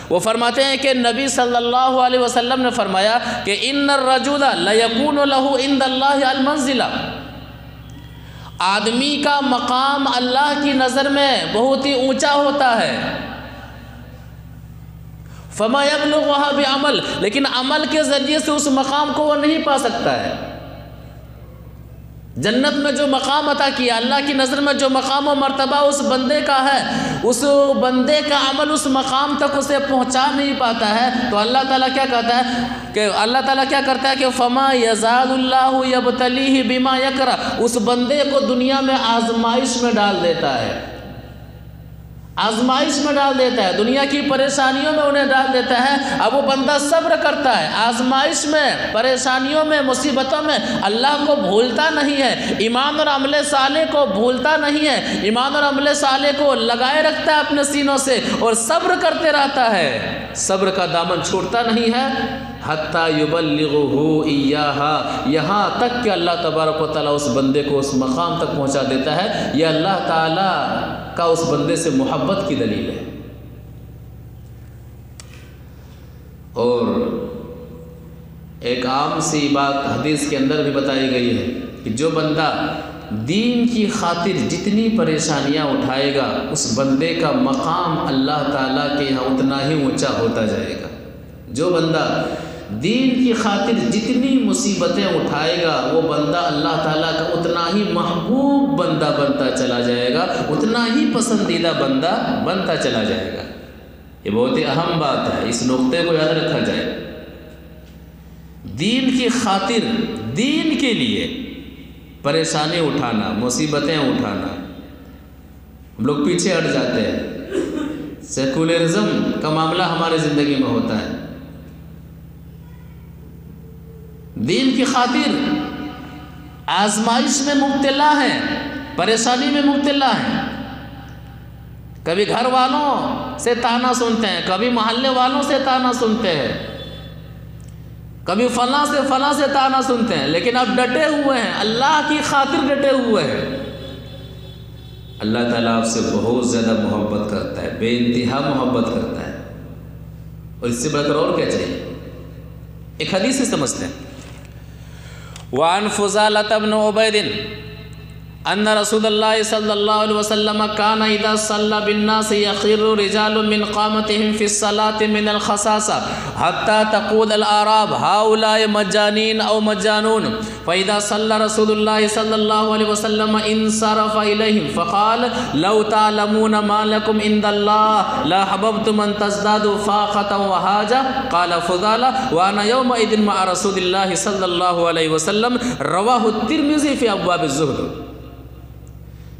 وہ فرماتے ہیں کہ نبی صلی اللہ علیہ وسلم نے فرمایا کہ ان الرجل لیکون له عند اللہ المنزلہ، آدمی کا مقام اللہ کی نظر میں بہت ہی اونچا ہوتا ہے، فما یبلغها بعمل، لیکن عمل کے ذریعے سے اس مقام کو وہ نہیں پا سکتا ہے۔ جنت میں جو مقام عطا کیا، اللہ کی نظر میں جو مقام و مرتبہ اس بندے کا ہے، اس بندے کا عمل اس مقام تک اسے پہنچا نہیں پاتا ہے، تو اللہ تعالیٰ کیا کہتا ہے کہ اللہ تعالیٰ کیا کرتا ہے کہ فما یزاد اللہ یبتلیہ بما یکرہ، اس بندے کو دنیا میں آزمائش میں ڈال دیتا ہے، آزمائش میں ڈال دیتا ہے، دنیا کی پریشانیوں میں انہیں ڈال دیتا ہے۔ اب وہ بندہ صبر کرتا ہے، آزمائش میں، پریشانیوں میں، مصیبتوں میں اللہ کو بھولتا نہیں ہے، ایمان اور عمل صالح کو بھولتا نہیں ہے، ایمان اور عمل صالح کو لگائے رکھتا ہے اپنے سینوں سے اور صبر کرتے رہتا ہے، صبر کا دامن چھوڑتا نہیں ہے، حتی یبلغہ ایاہا، یہاں تک کہ اللہ تبارک و تعالیٰ اس بندے کو اس مقام تک پہنچا دیتا ہے۔ یہ اللہ تعالیٰ کا اس بندے سے محبت کی دلیل ہے۔ اور ایک عام سی بات حدیث کے اندر بھی بتائی گئی ہے کہ جو بندہ دین کی خاطر جتنی پریشانیاں اٹھائے گا، اس بندے کا مقام اللہ تعالیٰ کے یہاں اتنا ہی اونچا ہوتا جائے گا۔ جو بندہ دین کی خاطر جتنی مصیبتیں اٹھائے گا، وہ بندہ اللہ تعالیٰ کا اتنا ہی محبوب بندہ بنتا چلا جائے گا، اتنا ہی پسندیدہ بندہ بنتا چلا جائے گا۔ یہ بہت ہی اہم بات ہے، اس نقطے کو یاد رکھا جائے۔ دین کی خاطر، دین کے لیے پریشانی اٹھانا، مصیبتیں اٹھانا، ہم لوگ پیچھے ہٹ جاتے ہیں، سیکولرزم کا معاملہ ہمارے زندگی میں ہوتا ہے۔ دین کی خاطر آزمائش میں مبتلا ہیں، پریشانی میں مبتلا ہیں، کبھی گھر والوں سے تانا سنتے ہیں، کبھی محلے والوں سے تانا سنتے ہیں، کبھی فلاں سے تانا سنتے ہیں، لیکن اب ڈٹے ہوئے ہیں، اللہ کی خاطر ڈٹے ہوئے ہیں۔ اللہ تعالیٰ آپ سے بہت زیادہ محبت کرتا ہے، بے انتہا محبت کرتا ہے، اور اس سے بڑھ کر اور کیا چاہیے۔ ایک حدیث سے سمجھتے ہیں۔ وعن فضالة بن عبید ان رسول اللہ صلی اللہ علیہ وسلم كان اذا صلى بالناس يخر رجال من قامتهم في الصلاة من الخصاصة حتى تقول الأعراب هؤلاء مجانين أو مجانون، فإذا صلى رسول الله صلى الله عليه وسلم انصرف إليهم فقال لو تعلمون ما لكم عند الله لا حببتم أن تزدادوا فاقة وحاجة. قال فضالة وأنا يومئذ مع رسول الله صلى الله عليه وسلم. رواه الترمذي في أبواب الزهد.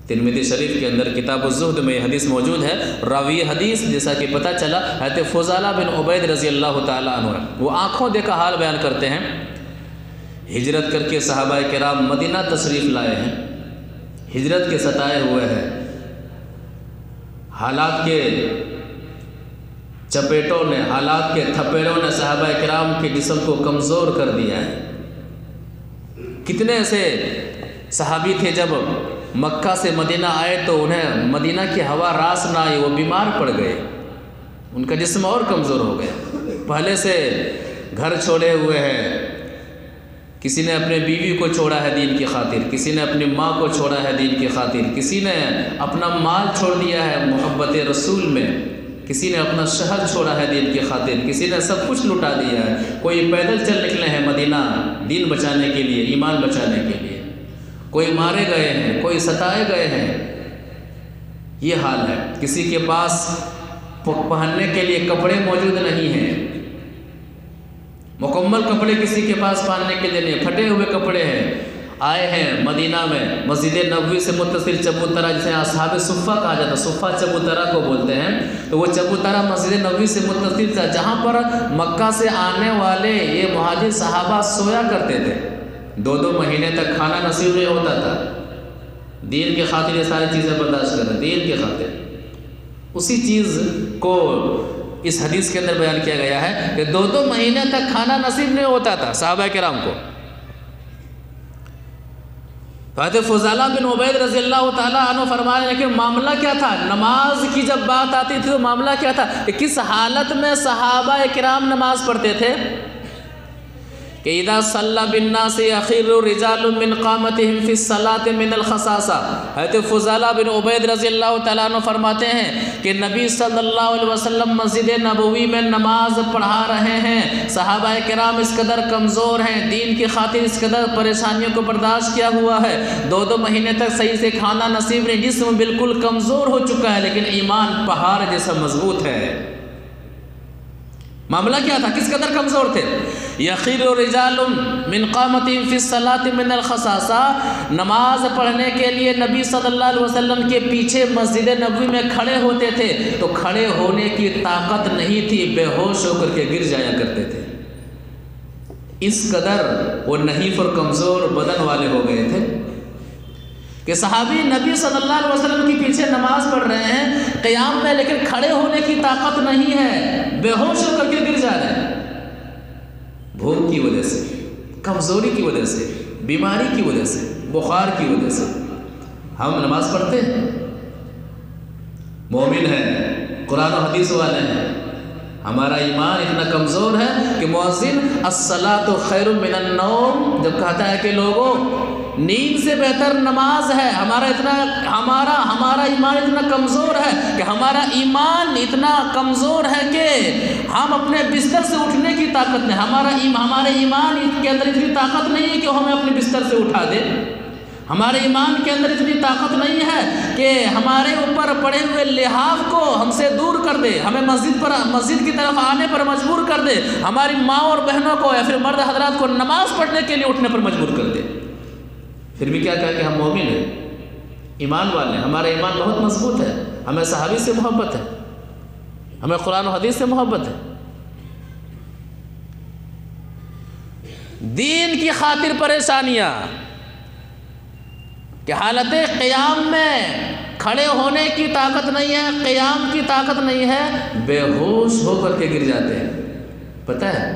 ترمذی شریف کے اندر کتاب الزہد میں یہ حدیث موجود ہے۔ راوی حدیث جیسا کہ پتہ چلا حضرت فضالہ بن عبید رضی اللہ تعالیٰ عنہ ہے۔ وہ آنکھوں دیکھا حال بیان کرتے ہیں، ہجرت کر کے صحابہ کرام مدینہ تشریف لائے ہیں، ہجرت کے ستائے ہوئے ہیں، حالات کے چپیٹوں نے، حالات کے تھپیڑوں نے صحابہ کرام کے جسم کو کمزور کر دیا ہے۔ کتنے ایسے صحابی تھے جب مکہ سے مدینہ آئے تو انہیں مدینہ کی ہوا راس نہ آئی، وہ بیمار پڑ گئے، ان کا جسم اور کمزور ہو گیا، پہلے سے گھر چھوڑے ہوئے ہیں، کسی نے اپنے بیوی کو چھوڑا ہے دین کی خاطر، کسی نے اپنی ماں کو چھوڑا ہے دین کی خاطر، کسی نے اپنا مال چھوڑ دیا ہے محبت رسول میں، کسی نے اپنا شہر چھوڑا ہے دین کی خاطر، کسی نے سب کچھ لٹا دیا ہے، کوئی پیدل چل نکلے ہیں مدینہ دین بچانے کے لیے، ایمان بچانے کے لیے، کوئی مارے گئے ہیں، کوئی ستائے گئے ہیں۔ یہ حال ہے، کسی کے پاس پہننے کے لیے کپڑے موجود نہیں ہیں، مکمل کپڑے کسی کے پاس پہننے کے لیے نہیں، پھٹے ہوئے کپڑے ہیں، آئے ہیں مدینہ میں مسجد نبوی سے متصل چبوترا، جسے اصحاب صفہ کہا جاتا ہے، صفہ چبوترا کو بولتے ہیں، تو وہ چبوترا مسجد نبوی سے متصل تھا، جہاں پر مکہ سے آنے والے یہ مہاجر صحابہ سویا کرتے تھے، 2 مہینے تک کھانا نصیب نہیں ہوتا تھا، دین کی خاطر یہ ساری چیزیں برداشت کر رہے، دین کی خاطر۔ اسی چیز کو اس حدیث کے اندر بیان کیا گیا ہے کہ 2 مہینے تک کھانا نصیب نہیں ہوتا تھا صحابہ کرام کو۔ حضرت فضالہ بن عبید رضی اللہ تعالیٰ عنہ فرمانے لگے کہ معاملہ کیا تھا، نماز کی جب بات آتی تھی تو معاملہ کیا تھا کہ کس حالت میں صحابہ کرام نماز پڑھتے تھے کہ اذا صلی بالناس یخر رجال من قامتهم فی الصلاة من الخصاصہ۔ حضرت فضالہ بن عبید رضی اللہ تعالیٰ عنہ فرماتے ہیں کہ نبی صلی اللہ علیہ وسلم مسجد نبوی میں نماز پڑھا رہے ہیں، صحابہ کرام اس قدر کمزور ہیں، دین کی خاطر اس قدر پریشانیوں کو برداشت کیا ہوا ہے، 2 مہینے تک صحیح سے کھانا نصیب نہیں، جسم بالکل کمزور ہو چکا ہے لیکن ایمان پہاڑ جیسا مضبوط ہے۔ معاملہ کیا تھا، کس قدر کمزور تھے؟ یخر رجال من قامتهم فی الصلاة من الخصاصہ، نماز پڑھنے کے لیے نبی صلی اللہ علیہ وسلم کے پیچھے مسجد نبوی میں کھڑے ہوتے تھے تو کھڑے ہونے کی طاقت نہیں تھی، بے ہوش ہو کر کے گر جایا کرتے تھے، اس قدر وہ نحیف اور کمزور بدن والے ہو گئے تھے کہ صحابی نبی صلی اللہ علیہ وسلم کے پیچھے نماز پڑھ رہے ہیں قیام میں، لیکن کھڑے ہونے کی طاقت نہیں ہے، بے ہوش ہو کر کے گر جا رہے ہیں، بھوک کی وجہ سے، کمزوری کی وجہ سے، بیماری کی وجہ سے، بخار کی وجہ سے۔ ہم نماز پڑھتے ہیں، مومن ہیں، قرآن و حدیث والے ہیں، ہمارا ایمان اتنا کمزور ہے کہ مؤذن الصلاۃ خیر من النوم جب کہتا ہے کہ لوگوں نیند سے بہتر نماز ہے، ہمارا ایمان اتنا کمزور ہے کہ ہمارا ایمان اتنا کمزور ہے کہ ہم اپنے بستر سے اٹھنے کی طاقت نہیں، ہمارے ایمان کے اندر اتنی طاقت نہیں ہے کہ ہمیں اپنے بستر سے اٹھا دے، ہمارے ایمان کے اندر اتنی طاقت نہیں ہے کہ ہمارے اوپر پڑے ہوئے لحاف کو ہم سے دور کر دے، ہمیں مسجد کی طرف آنے پر مجبور کر دے، ہماری ماں اور بہنوں کو یا پھر مرد حضرات کو نماز پڑھنے کے لیے اٹھنے پر مجبور کر دے۔ پھر بھی کیا کہا کہ ہم مومن ہیں، ایمان والے ہیں، ہمارا ایمان بہت مضبوط ہے، ہمیں صحابی سے محبت ہے، ہمیں قرآن و حدیث سے محبت ہے، دین کی خاطر پریشانیاں کہ حالت قیام میں کھڑے ہونے کی طاقت نہیں ہے، قیام کی طاقت نہیں ہے، بے ہوش ہو کر کے گر جاتے ہیں۔ پتہ ہے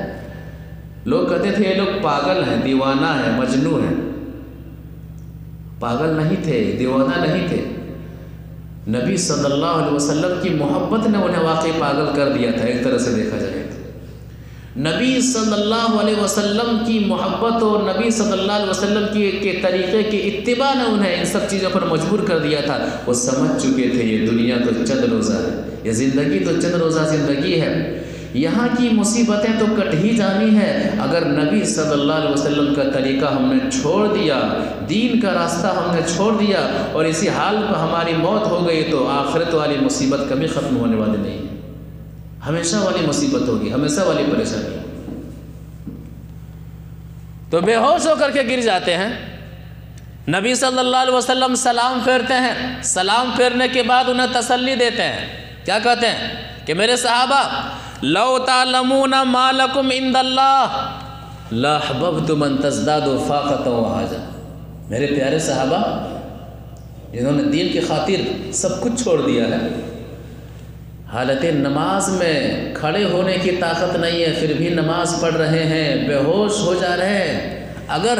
لوگ کہتے تھے یہ لوگ پاگل ہیں، دیوانہ ہیں، مجنون ہیں، پاگل نہیں تھے، دیوانہ نہیں تھے، نبی صلی اللہ علیہ وسلم کی محبت نے انہیں واقعی پاگل کر دیا تھا، ایک طرح سے دیکھا جائے تو نبی صلی اللہ علیہ وسلم کی محبت اور نبی صلی اللہ علیہ وسلم کے طریقے کی اتباع نے انہیں ان سب چیزوں پر مجبور کر دیا تھا۔ وہ سمجھ چکے تھے یہ دنیا تو چند روزہ ہے، یہ زندگی تو چند روزہ زندگی ہے، یہاں کی مصیبتیں تو کٹ ہی جانی ہے، اگر نبی صلی اللہ علیہ وسلم کا طریقہ ہم نے چھوڑ دیا، دین کا راستہ ہم نے چھوڑ دیا اور اسی حال پر ہماری موت ہو گئی تو آخرت والی مصیبت کبھی ختم ہونے والی نہیں ہے، ہمیشہ والی مصیبت ہوگی، ہمیشہ والی پریشانی۔ تو بے ہوش ہو کر کے گر جاتے ہیں، نبی صلی اللہ علیہ وسلم سلام پھیرتے ہیں، سلام پھیرنے کے بعد انہیں تسلی دیتے ہیں، کیا کہتے ہیں کہ میرے صحابہ لو تعلمون ما لکم عند اللہ لاحببتم ان تزدادوا فاقۃ وحاجہ، میرے پیارے صحابہ جنہوں نے دین کی خاطر سب کچھ چھوڑ دیا ہے، حالت نماز میں کھڑے ہونے کی طاقت نہیں ہے، پھر بھی نماز پڑھ رہے ہیں، بے ہوش ہو جا رہے ہیں، اگر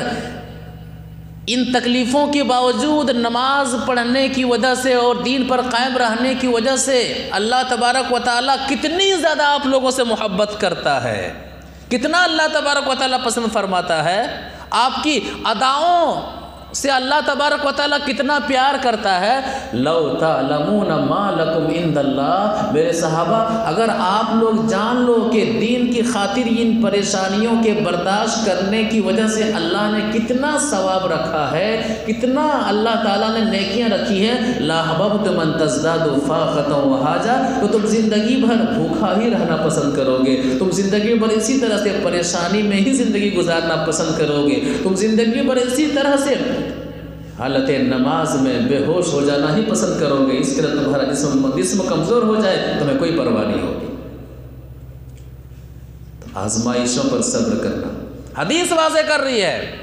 ان تکلیفوں کے باوجود نماز پڑھنے کی وجہ سے اور دین پر قائم رہنے کی وجہ سے اللہ تبارک و تعالیٰ کتنی زیادہ آپ لوگوں سے محبت کرتا ہے، کتنا اللہ تبارک و تعالیٰ پسند فرماتا ہے، آپ کی اداؤں سے اللہ تبارک و تعالیٰ کتنا پیار کرتا ہے. لو تعلمون ما لکم عند اللہ، میرے صحابہ اگر آپ لوگ جان لو کہ دین کی خاطر ان پریشانیوں کے برداشت کرنے کی وجہ سے اللہ نے کتنا ثواب رکھا ہے، کتنا اللہ تعالیٰ نے نیکیاں رکھی ہیں، لاحببت من تزداد فاقۃ وحاجہ، تو تم زندگی بھر بھوکا ہی رہنا پسند کرو گے، تم زندگی بھر اسی طرح سے پریشانی میں ہی زندگی گزارنا پسند کرو گے، تم زندگی بھر اسی طرح سے حالت نماز میں بے ہوش ہو جانا ہی پسند کرو گے، اس کے لیے تمہارا جسم کمزور ہو جائے تمہیں کوئی پرواہ نہیں ہوگی. تو آزمائشوں پر صبر کرنا. حدیث واضح کر رہی ہے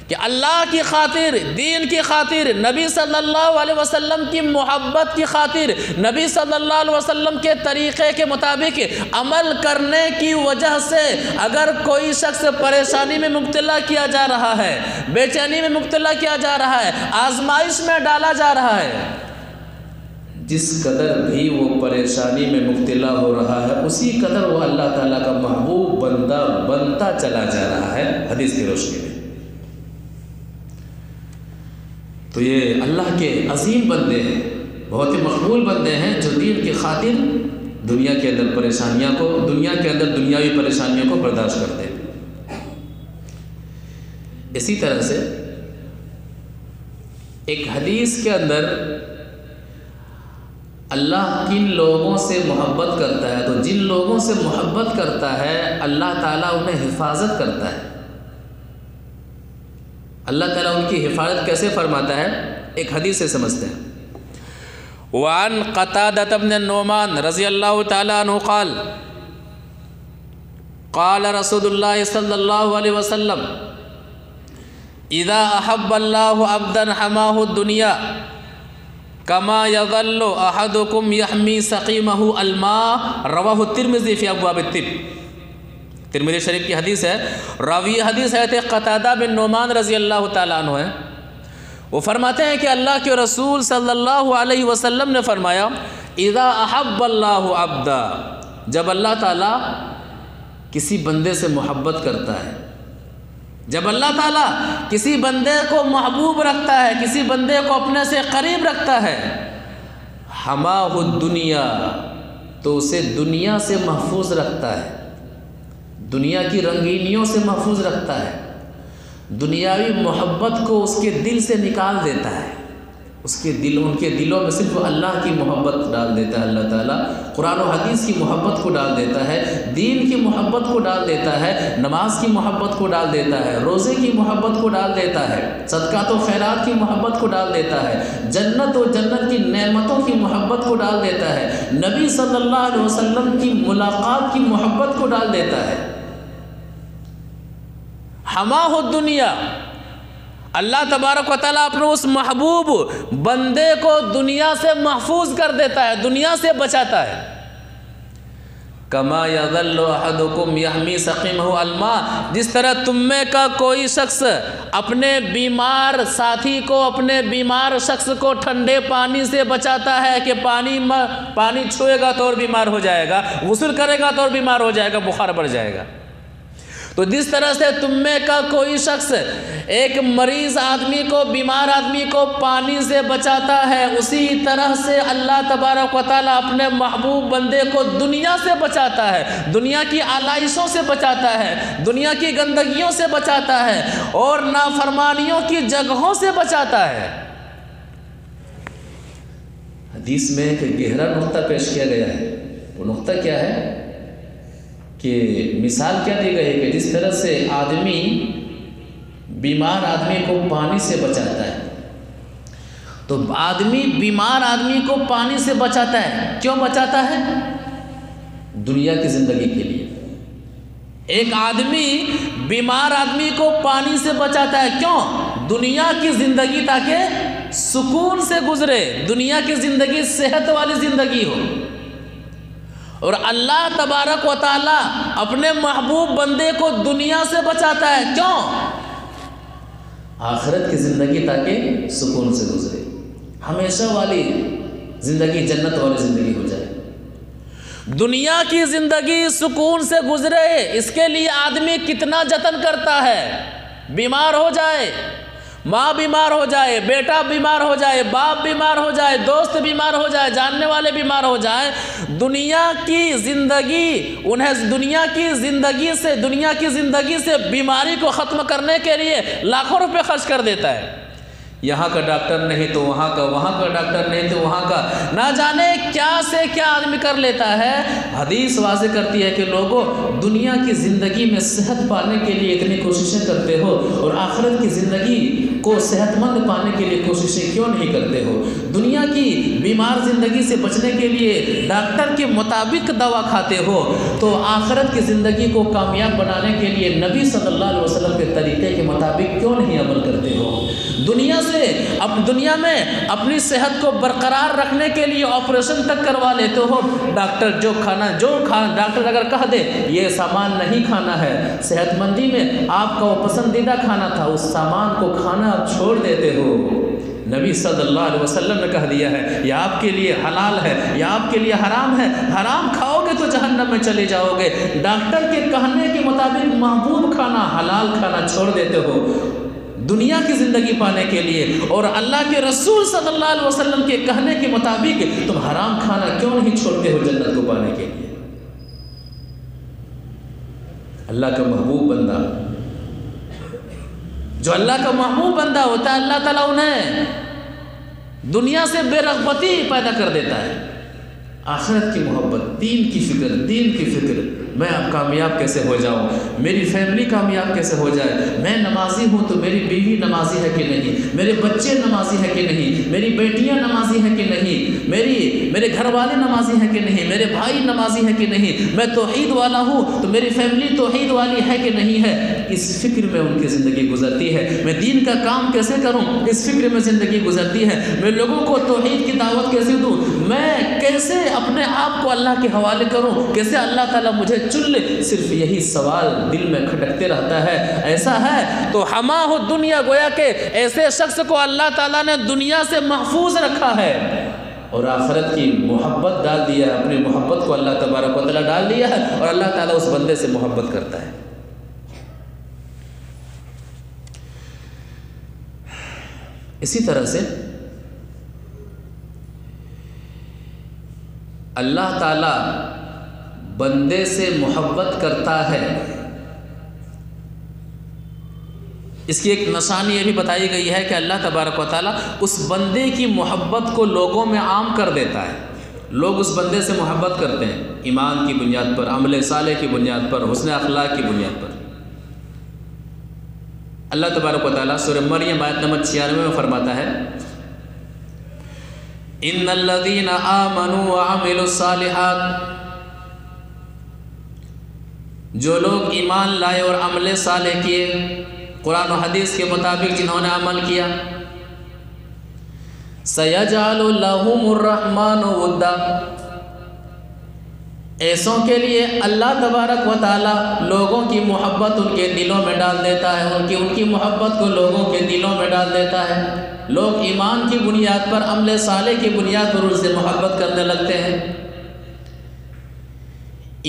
کہ اللہ کی خاطر، دین کی خاطر، نبی صلی اللہ علیہ وسلم کی محبت کی خاطر، نبی صلی اللہ علیہ وسلم کے طریقے کے مطابق عمل کرنے کی وجہ سے اگر کوئی شخص پریشانی میں مبتلا کیا جا رہا ہے، بے چینی میں مبتلا کیا جا رہا ہے، آزمائش میں ڈالا جا رہا ہے، جس قدر بھی وہ پریشانی میں مبتلا ہو رہا ہے اسی قدر وہ اللہ تعالیٰ کا محبوب بندہ بنتا چلا جا رہا ہے. حدیث کی روشنی میں تو یہ اللہ کے عظیم بندے ہیں، بہت ہی مقبول بندے ہیں جو دین کی خاطر دنیا کے اندر پریشانیوں کو، دنیا کے اندر دنیاوی پریشانیوں کو برداشت کرتے ہیں. اسی طرح سے ایک حدیث کے اندر اللہ کن لوگوں سے محبت کرتا ہے، تو جن لوگوں سے محبت کرتا ہے اللہ تعالیٰ انہیں حفاظت کرتا ہے. اللہ تعالیٰ ان کی حفاظت کیسے فرماتا ہے، ایک حدیث سے سمجھتے ہیں. وعن قتادة بن النعمان رضی اللہ تعالیٰ عنہ قال قال رسول اللہ صلی اللہ علیہ وسلم اذا احب اللہ عبدا حماه الدنیا كما يظل احدكم يحمي سقيمه الماء رواہ الترمذی فی ابواب الطب. ترمذی شریف کی حدیث ہے، راوی حدیث ہے تھے قتادہ بن نعمان رضی اللہ تعالیٰ عنہ ہیں. وہ فرماتے ہیں کہ اللہ کے رسول صلی اللہ علیہ وسلم نے فرمایا اذا احب اللہ عبدا، جب اللہ تعالیٰ کسی بندے سے محبت کرتا ہے، جب اللہ تعالیٰ کسی بندے کو محبوب رکھتا ہے، کسی بندے کو اپنے سے قریب رکھتا ہے، حماہ الدنیا، تو اسے دنیا سے محفوظ رکھتا ہے، دنیا کی رنگینیوں سے محفوظ رکھتا ہے، دنیاوی محبت کو اس کے دل سے نکال دیتا ہے، ان کے دلوں میں صرف اللہ کی محبت ڈال دیتا ہے. اللہ تعالیٰ قرآن و حدیث کی محبت کو ڈال دیتا ہے، دین کی محبت کو ڈال دیتا ہے، نماز کی محبت کو ڈال دیتا ہے، روزے کی محبت کو ڈال دیتا ہے، صدقات و خیرات کی محبت کو ڈال دیتا ہے، جنت و جنت کی نعمتوں کی محبت کو ڈال دیتا ہے، نبی صلی اللہ علیہ وسلم کی ملاقات کی محبت کو ڈال دیتا ہے. حماہ الدنیا، اللہ تبارک و تعالیٰ اپنے اس محبوب بندے کو دنیا سے محفوظ کر دیتا ہے، دنیا سے بچاتا ہے. کما یظل احدکم یحمی سقیمہ الماء، جس طرح تم میں کا کوئی شخص اپنے بیمار ساتھی کو، اپنے بیمار شخص کو ٹھنڈے پانی سے بچاتا ہے کہ پانی چھوئے گا تو اور بیمار ہو جائے گا، غسل کرے گا تو اور بیمار ہو جائے گا، بخار بڑھ جائے گا. تو جس طرح سے تم میں کا کوئی شخص ایک مریض آدمی کو، بیمار آدمی کو پانی سے بچاتا ہے، اسی طرح سے اللہ تبارک و تعالیٰ اپنے محبوب بندے کو دنیا سے بچاتا ہے، دنیا کی آلائشوں سے بچاتا ہے، دنیا کی گندگیوں سے بچاتا ہے اور نافرمانیوں کی جگہوں سے بچاتا ہے. حدیث میں ایک گہرا نقطہ پیش کیا گیا ہے. وہ نقطہ کیا ہے کہ مثال کیا دی گئی ہے کہ جس طرح سے آدمی بیمار آدمی کو پانی سے بچاتا ہے، تو آدمی بیمار آدمی کو پانی سے بچاتا ہے. کیوں بچاتا ہے؟ دنیا کی زندگی کے لیے. ایک آدمی بیمار آدمی کو پانی سے بچاتا ہے، کیوں؟ دنیا کی زندگی تاکہ سکون سے گزرے، دنیا کی زندگی صحت والی زندگی ہو. اور اللہ تبارک و تعالیٰ اپنے محبوب بندے کو دنیا سے بچاتا ہے، کیوں؟ آخرت کی زندگی تاکہ سکون سے گزرے، ہمیشہ والی زندگی، جنت والی زندگی ہو جائے. دنیا کی زندگی سکون سے گزرے، اس کے لیے آدمی کتنا جتن کرتا ہے. بیمار ہو جائے، ماں بیمار ہو جائے، بیٹا بیمار ہو جائے، باپ بیمار ہو جائے، دوست بیمار ہو جائے، جاننے والے بیمار ہو جائیں، دنیا کی زندگی سے بیماری کو ختم کرنے کے لیے لاکھوں روپے خرچ کر دیتا ہے۔ یہاں کا ڈاکٹر نہیں تو وہاں کا، وہاں کا ڈاکٹر نہیں تو وہاں کا، نہ جانے کیا سے کیا آدمی کر لیتا ہے۔ حدیث واضح کرتی ہے کہ لوگوں، دنیا کی زندگی میں صحت پانے کے لیے اتنی کوششیں کرتے ہو اور آخرت کی زندگی کو صحت مند پانے کے لیے کوششیں کیوں نہیں کرتے ہو؟ دنیا کی بیمار زندگی سے بچنے کے لیے ڈاکٹر کے مطابق دوا کھاتے ہو، تو آخرت کی زندگی کو کامیاب بنانے کے لیے نبی صلی اللہ علیہ وسلم کے طریقے کے مطابق کیوں نہیں عمل کرتے ہو؟ دنیا میں اپنی صحت کو برقرار رکھنے کے لیے آپریشن تک کروا لیتے ہو۔ ڈاکٹر ڈاکٹر اگر کہہ دے یہ سامان نہیں کھانا ہے، صحت مندی میں آپ کا وہ پسندیدہ کھانا تھا، اس سامان کو کھانا آپ چھوڑ دیتے ہو۔ نبی صلی اللہ علیہ وسلم نے کہہ دیا ہے یہ آپ کے لیے حلال ہے، یہ آپ کے لیے حرام ہے، حرام کھاؤ گے تو جہنم میں چلے جاؤ گے۔ ڈاکٹر کے کہنے کے مطابق محبوب کھانا، حلال کھانا چھوڑ دیتے ہو دنیا کی زندگی پانے کے لیے، اور اللہ کے رسول صلی اللہ علیہ وسلم کے کہنے کے مطابق تم حرام کھانا کیوں نہیں چھوڑتے ہو جنت کو پانے کے لیے؟ اللہ کا محبوب بندہ، جو اللہ کا محبوب بندہ ہوتا ہے، اللہ تعالیٰ انہیں دنیا سے بے رغبتی پیدا کر دیتا ہے۔ آخرت کی محبت، دین کی فکر، میں اب کامیاب کیسے ہو جاؤں، میری فیملی کامیاب کیسے ہو جائے، میں نمازی ہوں تو میری بیوی نمازی ہے کہ نہیں، میرے بچے نمازی ہیں کہ نہیں، میری بیٹیاں نمازی ہیں کہ نہیں، میرے گھر والے نمازی ہیں کہ نہیں، میرے بھائی نمازی ہیں کہ نہیں، میں توحید والا ہوں تو میری فیملی توحید والی ہے کہ نہیں ہے۔ اس فکر میں ان کی زندگی گزرتی ہے۔ میں دین کا کام کیسے کروں، اس فکر میں زندگی گزرتی ہے۔ میں لوگوں کو توحید کی دعوت کیسے دوں، میں کیسے اپنے آپ کو اللہ کے حوالے کروں، کیسے اللہ تعالیٰ مجھے چن لے، صرف یہی سوال دل میں کھٹکتے رہتا ہے۔ ایسا ہے تو ہما ہو دنیا، گویا کہ ایسے شخص کو اللہ تعالیٰ نے دنیا سے محفوظ رکھا ہے اور آخرت کی محبت ڈال دیا ہے، اپنی محبت کو اللہ تبارک و تعالیٰ ڈال دیا ہے، اور اللہ تعالیٰ اس بندے سے محبت کرتا ہے۔ اسی طرح سے اللہ تعالیٰ بندے سے محبت کرتا ہے، اس کی ایک نشانی یہ بھی بتائی گئی ہے کہ اللہ تبارک و تعالیٰ اس بندے کی محبت کو لوگوں میں عام کر دیتا ہے۔ لوگ اس بندے سے محبت کرتے ہیں ایمان کی بنیاد پر، عمل صالح کی بنیاد پر، حسن اخلاق کی بنیاد پر۔ اللہ تبارک و تعالیٰ سورہ مریم آیت نمبر 96 میں فرماتا ہے ان الذین آمنوا وعملوا الصالحات، جو لوگ ایمان لائے اور عمل صالح کیے، قرآن و حدیث کے مطابق جنہوں نے عمل کیا، سَيَجْعَلُ لَهُمُ الرَّحْمَنُ وُدًّا، ایسوں کے لیے اللہ تبارک و تعالیٰ لوگوں کی محبت ان کے دلوں میں ڈال دیتا ہے، ان کی محبت کو لوگوں کے دلوں میں ڈال دیتا ہے۔ لوگ ایمان کی بنیاد پر، عمل صالح کی بنیاد پر ان سے محبت کرنے لگتے ہیں۔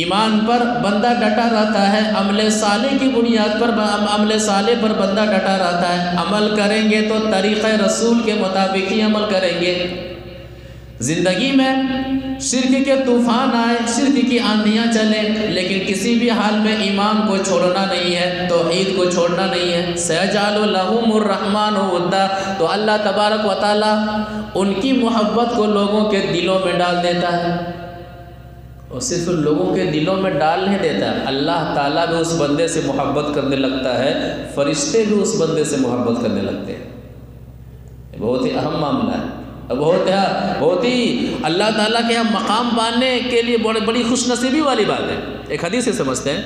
ایمان پر بندہ ڈٹا رہتا ہے، عمل صالح کی بنیاد پر، عمل صالح پر بندہ ڈٹا رہتا ہے۔ عمل کریں گے تو طریقہ رسول کے مطابق ہی عمل کریں گے۔ زندگی میں شرک کے طوفان آئے، شرک کی آندھیاں چلیں، لیکن کسی بھی حال میں ایمان کو چھوڑنا نہیں ہے، توحید کو چھوڑنا نہیں ہے۔ سَيَجْعَلُ لَهُمُ الرَّحْمَنُ وُدًّا، تو اللہ تبارک و تعالیٰ ان کی محبت کو لوگوں کے دلوں میں ڈال دیتا ہے، اور صرف لوگوں کے دلوں میں ڈال نہیں دیتا ہے، اللہ تعالیٰ بھی اس بندے سے محبت کرنے لگتا ہے، فرشتے بھی اس بندے سے محبت کرنے لگتے ہیں۔ یہ بہت ہی اہم معاملہ ہے، بہت ہی اللہ تعالیٰ کے یہاں مقام پانے کے لیے بڑی خوش نصیبی والی بات ہے۔ ایک حدیث سے سمجھتے ہیں،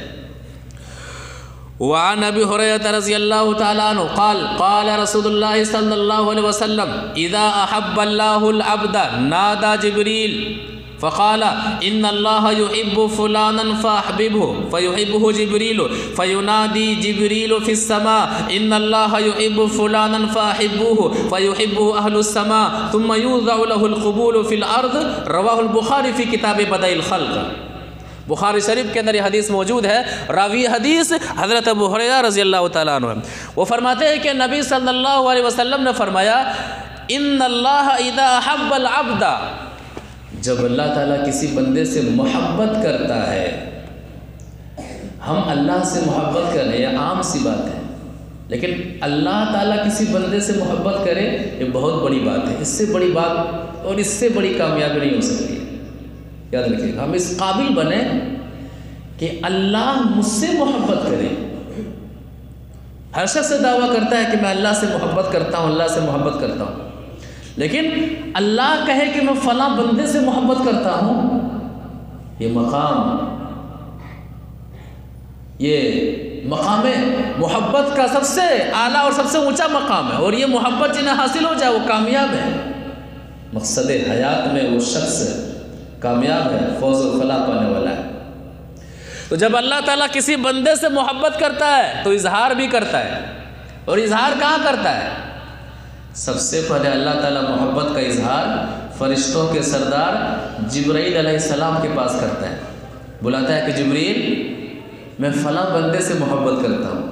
وعن ابی ہریرہ رضی اللہ تعالیٰ عنہ قال قال رسول اللہ صلی اللہ علیہ وسلم اذا احب اللہ العبد نادى جبریل فقال ان اللہ يحب فلانا فاحببه فيحبه جبریل فينادي جبریل في السماء ان اللہ يحب فلانا فاحبوه فيحبه اهل السماء ثم يوضع له القبول في الارض۔ رواہ البخاری فی کتاب بدء الخلق۔ بخاری شریف کے اندر یہ حدیث موجود ہے. راوی حدیث حضرت ابو ہریرہ رضی اللہ تعالیٰ عنہ، وہ فرماتے ہیں کہ نبی صلی اللہ علیہ وسلم نے فرمایا ان اللہ اذا احب العبد، جب اللہ تعالیٰ کسی بندے سے محبت کرتا ہے، ہم اللہ سے محبت کریں یہ عام سی بات ہے، لیکن اللہ تعالیٰ کسی بندے سے محبت کرے یہ بہت بڑی بات ہے. اس سے بڑی بات اور اس سے بڑی کامیابی نہیں ہو سکتی. یاد رکھیے ہم اس قابل بنیں کہ اللہ مجھ سے محبت کرے. ہر شخص دعویٰ کرتا ہے کہ میں اللہ سے محبت کرتا ہوں، اللہ سے محبت کرتا ہوں، لیکن اللہ کہے کہ میں فلاں بندے سے محبت کرتا ہوں، یہ مقام محبت کا سب سے اعلیٰ اور سب سے اونچا مقام ہے، اور یہ محبت جنہیں حاصل ہو جائے وہ کامیاب ہے. مقصد حیات میں وہ شخص کامیاب ہے، فوز و فلاح پانے والا ہے. تو جب اللہ تعالیٰ کسی بندے سے محبت کرتا ہے تو اظہار بھی کرتا ہے. اور اظہار کہاں کرتا ہے؟ سب سے پہلے اللہ تعالیٰ محبت کا اظہار فرشتوں کے سردار جبرائیل علیہ السلام کے پاس کرتا ہے. بلاتا ہے کہ جبریل میں فلاں بندے سے محبت کرتا ہوں.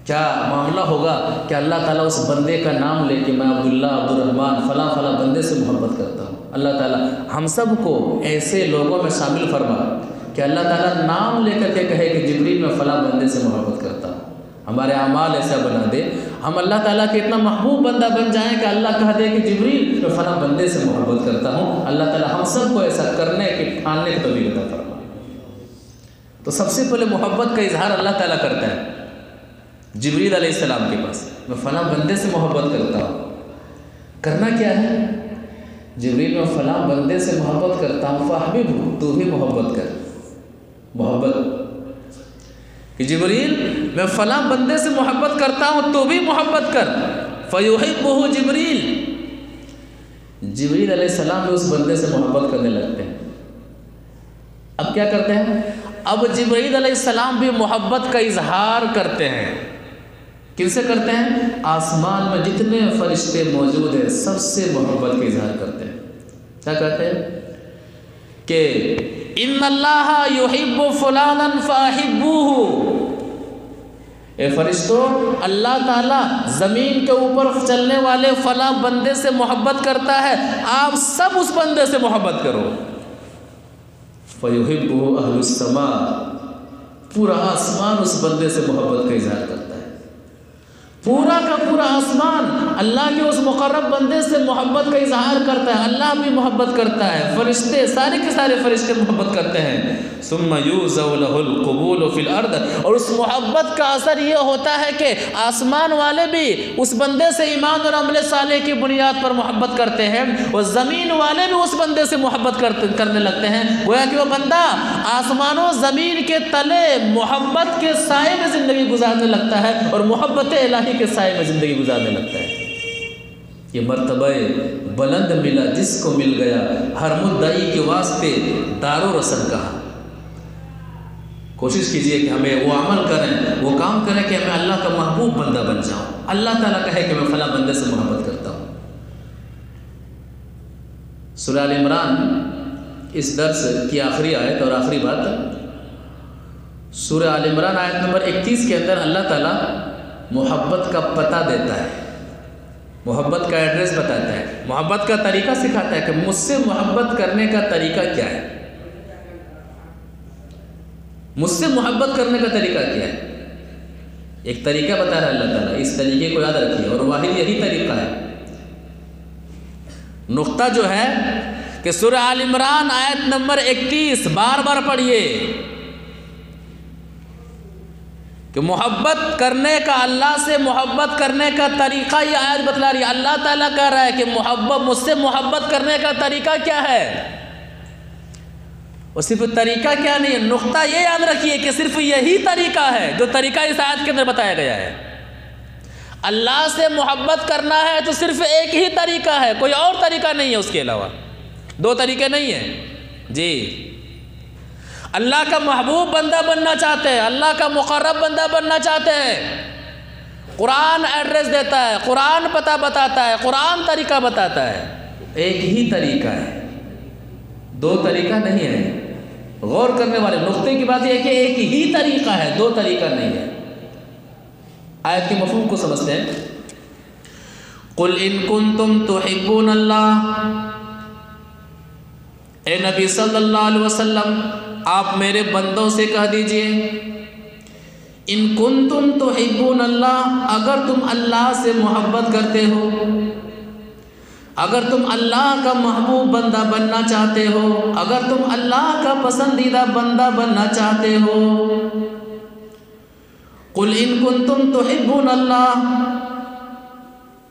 کیا معاملہ ہوگا کہ اللہ تعالیٰ اس بندے کا نام لے کہ میں عبداللہ، عبدالرحمن فلاں فلاں بندے سے محبت کرتا ہوں. اللہ تعالیٰ ہم سب کو ایسے لوگوں میں شامل فرما کہ اللہ تعالیٰ نام لے کر کے کہے کہ جبریل میں فلاں بندے سے محبت کرتا ہوں. ہمارے اعمال ایسا بنا دے، ہم اللہ تعالیٰ کے اتنا محبوب بندہ بن جائیں کہ اللہ کہہ دے کہ جبریل میں فلاں بندے سے محبت کرتا ہوں. اللہ تعالیٰ ہم سب کو ایسا کرنے کی ٹھاننے کی توفیق عطا فرما. تو سب سے پہلے محبت کا اظہار اللہ تعالیٰ کرتا ہے جبریل علیہ السلام کے پاس، میں فلاں بندے سے محبت کرتا ہوں. کرنا کیا ہے؟ جبریل میں فلاں بندے سے محبت کرتا ہوں، فاحببہ، تو بھی محبت کر. محبت کہ جبریل میں فلاں بندے سے محبت کرتا ہوں تو بھی محبت کر. فیحبہ جبریل، جبریل علیہ السلام بھی اس بندے سے محبت کرنے لگتے ہیں. اب کیا کرتے ہیں؟ اب جبرائیل علیہ السلام بھی محبت کا اظہار کرتے ہیں. کن سے کرتے ہیں؟ آسمان میں جتنے فرشتے موجود ہیں سب سے محبت کا اظہار کرتے ہیں. کیا کہتے ہیں؟ کہ ان اللہ یحب فلانا فاحبوہ. اے فرشتوں، اللہ تعالیٰ زمین کے اوپر چلنے والے فلاں بندے سے محبت کرتا ہے، آپ سب اس بندے سے محبت کرو. فَيُحِبُّهُ أَهْلُ السَّمَاءِ، پورا آسمان اس بندے سے محبت کا اظہار کرتا ہے. پورا کا پورا آسمان اللہ کے اس مقرب بندے سے محبت کا اظہار کرتا ہے. اللہ بھی محبت کرتا ہے، فرشتے سارے کے سارے فرشتے محبت کرتے ہیں. ثُمَّ يُوزَوْ لَهُ الْقُبُولُ فِي الْأَرْضِ، اور اس محبت کا اثر یہ ہوتا ہے کہ آسمان والے بھی اس بندے سے ایمان اور عمل صالح کی بنیاد پر محبت کرتے ہیں، اور زمین والے بھی اس بندے سے محبت کرنے لگتے ہیں. گویا کہ وہ بندہ آسمانوں زمین کے تلے محبت کے سائے میں زندگی گزارنے لگتا ہے اور محبت الہی کے سائے میں زندگی گزارنے لگتا ہے. یہ مرتبہ بلند ملا جس کو مل گیا، ہر مدعی کے واسطے دار و رسن کہا. کوشش کیجئے کہ ہمیں وہ عمل کریں، وہ کام کریں کہ میں اللہ کا محبوب بندہ بن جاؤں. اللہ تعالیٰ کہے کہ میں فلاں بندے سے محبت کرتا ہوں. سورہ آل عمران اس درس کی آخری آیت اور آخری بات، سورہ آل عمران آیت نمبر 31 کے اندر اللہ تعالیٰ محبت کا پتہ دیتا ہے، محبت کا ایڈریس بتاتا ہے، محبت کا طریقہ سکھاتا ہے کہ مجھ سے محبت کرنے کا طریقہ کیا ہے. مجھ سے محبت کرنے کا طریقہ کیا ہے؟ ایک طریقہ بتا رہا ہے اللہ تعالیٰ، اس طریقے کو یاد رکھیے، اور واحد یہی طریقہ ہے. نقطہ جو ہے کہ سورہ آل عمران آیت نمبر 31 بار بار پڑھیے کہ محبت کرنے کا، اللہ سے محبت کرنے کا طریقہ یہ آیت بتلا رہی ہے. اللہ تعالیٰ کہہ رہا ہے کہ مجھ سے محبت کرنے کا طریقہ کیا ہے. اور صرف طریقہ کیا نہیں ہے، نقطہ یہ یاد رکھیے کہ صرف یہی طریقہ ہے جو طریقہ اس آیت کے اندر بتایا گیا ہے. اللہ سے محبت کرنا ہے تو صرف ایک ہی طریقہ ہے، کوئی اور طریقہ نہیں ہے اس کے علاوہ. دو طریقے نہیں ہیں جی. اللہ کا محبوب بندہ بننا چاہتے ہیں، اللہ کا مقرب بندہ بننا چاہتے ہیں، قرآن ایڈریس دیتا ہے، قرآن پتہ بتاتا ہے، قرآن طریقہ بتاتا ہے. ایک ہی طریقہ ہے، دو طریقہ نہیں ہے. غور کرنے والے نقطے کی بات یہ ہے کہ ایک ہی طریقہ ہے، دو طریقہ نہیں ہے۔ آیت کے مفہوم کو سمجھتے ہیں۔ قل ان کنتم تحبون اللہ، اے نبی صلی اللہ علیہ وسلم آپ میرے بندوں سے کہہ دیجئے، ان کنتم تحبون اللہ، اگر تم اللہ سے محبت کرتے ہو، اگر تم اللہ کا محبوب بندہ بننا چاہتے ہو، اگر تم اللہ کا پسندیدہ بندہ بننا چاہتے ہو، قل ان کنتم تحبون اللہ،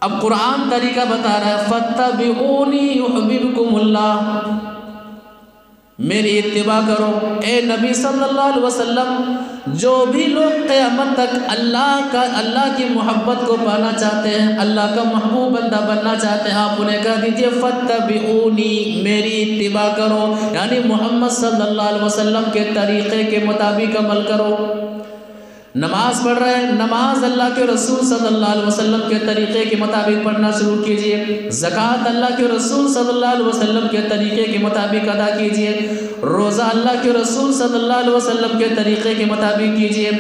اب قرآن طریقہ بتا رہا ہے، فاتبعونی یحببکم اللہ، میری اتباع کرو اے نبی صلی اللہ علیہ وسلم۔ جو بھی لوگ قیامت تک اللہ کی محبت کو پانا چاہتے ہیں، اللہ کا محبوب بندہ بننا چاہتے ہیں، آپ انہیں کہہ دیجئے فاتبعونی، میری اتباع کرو، یعنی محمد صلی اللہ علیہ وسلم کے طریقے کے مطابق عمل کرو۔ نماز پڑھ رہے ہیں، نماز اللہ کے رسول صلی اللہ علیہ وسلم کے طریقے کے مطابق پڑھنا شروع کیجئے، زکوٰۃ اللہ کے رسول صلی اللہ علیہ وسلم کے طریقے کے مطابق ادا کیجئے، روزہ اللہ کے رسول صلی اللہ علیہ وسلم کے طریقے کے مطابق کیجئے،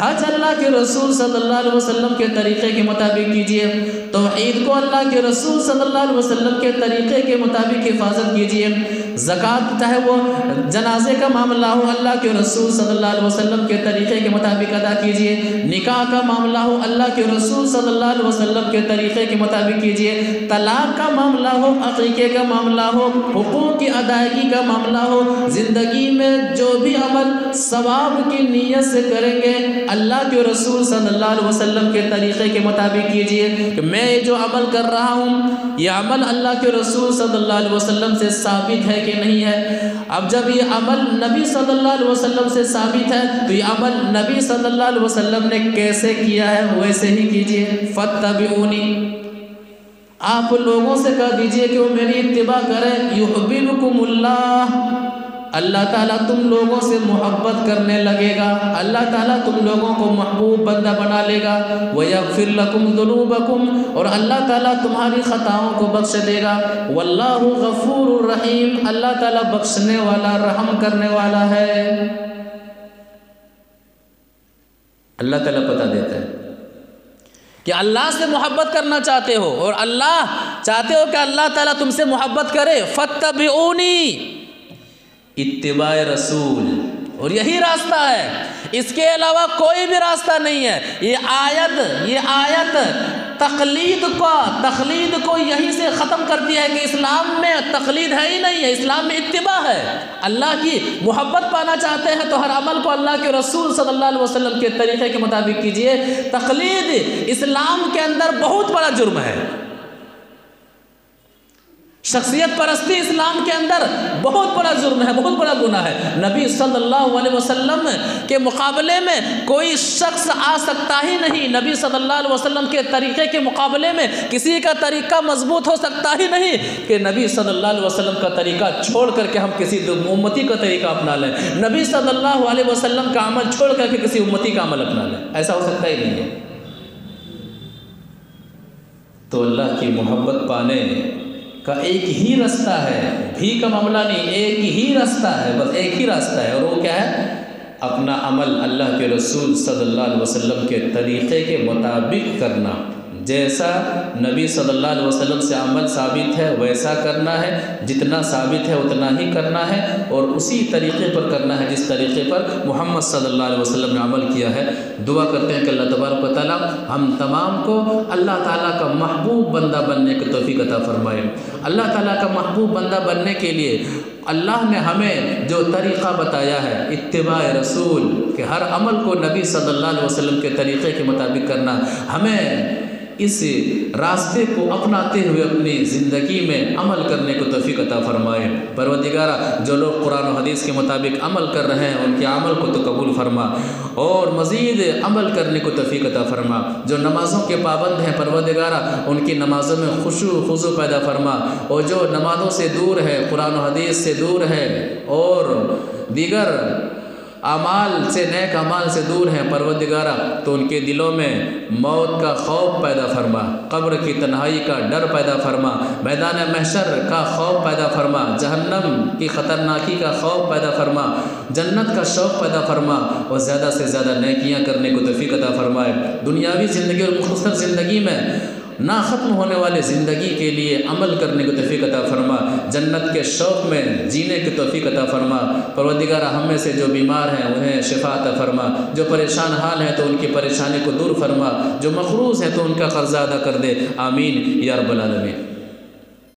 حج اللہ کے رسول صلی اللہ علیہ وسلم کے طریقے کے مطابق کیجئے، توحید کو اللہ کے رسول صلی اللہ علیہ وسلم کے طریقے کے مطابق حفاظت کیجئے، زکوٰۃ چاہے وہ جنازے کا معاملہ ہو اللہ کے رسول صلی اللہ علیہ وسلم کے طریقے کے مطابق ادا کیجئے، نکاح کا معاملہ ہو اللہ کے رسول صلی اللہ علیہ وسلم کے طریقے کے مطابق کیجئے، طلاق کا معاملہ ہو، عقیقے کا معاملہ ہو، حقوق کی ادائیگی کا معاملہ ہو، زندگی میں جو بھی عمل ثواب کی نیت سے کریں گے اللہ کے رسول صلی اللہ علیہ وسلم کے طریقے کے مطابق کیجئے کہ میں جو عمل کر رہا ہوں یہ عمل اللہ کے رسول صلی اللہ علیہ وسلم سے ثابت ہے کہ نہیں ہے۔ اب جب یہ عمل نبی صلی اللہ علیہ وسلم سے ثابت ہے تو یہ عمل نبی صلی اللہ علیہ وسلم نے کیسے کیا ہے ویسے ہی کیجئے، فاتبعونی، آپ لوگوں سے کہہ دیجئے کہ وہ میری اتباع کریں، یحببکم اللہ، اللہ تعالیٰ تم لوگوں سے محبت کرنے لگے گا، اللہ تعالیٰ تم لوگوں کو محبوب بندہ بنا لے گا، وَيَغْفِرْ لَكُمْ ذُنُوبَكُمْ، اور اللہ تعالیٰ تمہاری خطاؤں کو بخش دے گا، وَاللَّهُ غَفُورٌ الرحیم، اللہ تعالیٰ بخشنے والا رحم کرنے والا ہے۔ اللہ تعالیٰ بتا دیتا ہے کہ اللہ سے محبت کرنا چاہتے ہو اور اللہ چاہتے ہو کہ اللہ تعالیٰ تم سے محبت کرے، فاتبعونی، اتباع رسول، اور یہی راستہ ہے، اس کے علاوہ کوئی بھی راستہ نہیں ہے۔ یہ آیت تقلید کو یہیں سے ختم کرتی ہے کہ اسلام میں تقلید ہے ہی نہیں ہے، اسلام میں اتباع ہے۔ اللہ کی محبت پانا چاہتے ہیں تو ہر عمل کو اللہ کے رسول صلی اللہ علیہ وسلم کے طریقے کے مطابق کیجئے۔ تقلید اسلام کے اندر بہت بڑا جرم ہے، شخصیت پرستی اسلام کے اندر بہت بڑا جرم ہے، بہت بڑا گناہ ہے۔ نبی صلی اللہ علیہ وسلم کے مقابلے میں کوئی شخص آ سکتا ہی نہیں، نبی صلی اللہ علیہ وسلم کے طریقے کے مقابلے میں کسی کا طریقہ مضبوط ہو سکتا ہی نہیں کہ نبی صلی اللہ علیہ وسلم کا طریقہ چھوڑ کر کے ہم کسی امتی کا طریقہ اپنا لیں، نبی صلی اللہ علیہ وسلم کا عمل چھوڑ کر کے کسی امتی کا عمل اپنا لیں، ایسا ہو سکتا ہی نہیں ہے۔ تو اللہ کی محبت پانے کا ایک ہی راستہ ہے، بھی کا معاملہ نہیں، ایک ہی راستہ ہے، بس ایک ہی راستہ ہے، اور وہ کیا ہے؟ اپنا عمل اللہ کے رسول صلی اللہ علیہ وسلم کے طریقے کے مطابق کرنا، جیسا نبی صلی اللہ علیہ وسلم سے عمل ثابت ہے ویسا کرنا ہے، جتنا ثابت ہے اتنا ہی کرنا ہے، اور اسی طریقے پر کرنا ہے جس طریقے پر محمد صلی اللہ علیہ وسلم نے عمل کیا ہے۔ دعا کرتے ہیں کہ اللہ تبارک و تعالیٰ ہم تمام کو اللہ تعالیٰ کا محبوب بندہ بننے کی توفیق عطا فرمائے۔ اللہ تعالیٰ کا محبوب بندہ بننے کے لیے اللہ نے ہمیں جو طریقہ بتایا ہے اتباع رسول، کہ ہر عمل کو نبی صلی اللہ علیہ وسلم کے طریقے کے مطابق کرنا، ہمیں اس راستے کو اپناتے ہوئے اپنی زندگی میں عمل کرنے کو توفیق عطا فرمائے۔ پروردگارہ جو لوگ قرآن و حدیث کے مطابق عمل کر رہے ہیں ان کے عمل کو تو قبول فرما اور مزید عمل کرنے کو توفیق عطا فرما۔ جو نمازوں کے پابند ہیں پروردگارہ ان کی نمازوں میں خضوع پیدا فرما، اور جو نمازوں سے دور ہے، قرآن و حدیث سے دور ہے اور دیگر اعمال سے نیک اعمال سے دور ہیں پروردگارہ تو ان کے دلوں میں موت کا خوف پیدا فرما، قبر کی تنہائی کا ڈر پیدا فرما، میدان محشر کا خوف پیدا فرما، جہنم کی خطرناکی کا خوف پیدا فرما، جنت کا شوق پیدا فرما اور زیادہ سے زیادہ نیکیاں کرنے کو توفیق عطا فرمائے۔ دنیاوی زندگی اور مختصر زندگی میں نہ ختم ہونے والے زندگی کے لیے عمل کرنے کو توفیق عطا فرما، جنت کے شوق میں جینے کی توفیق عطا فرما۔ پروردگارہ ہم میں سے جو بیمار ہیں انہیں شفا عطا فرما، جو پریشان حال ہیں تو ان کی پریشانی کو دور فرما، جو مقروض ہیں تو ان کا قرضہ ادا کر دے، آمین یا رب العالمین۔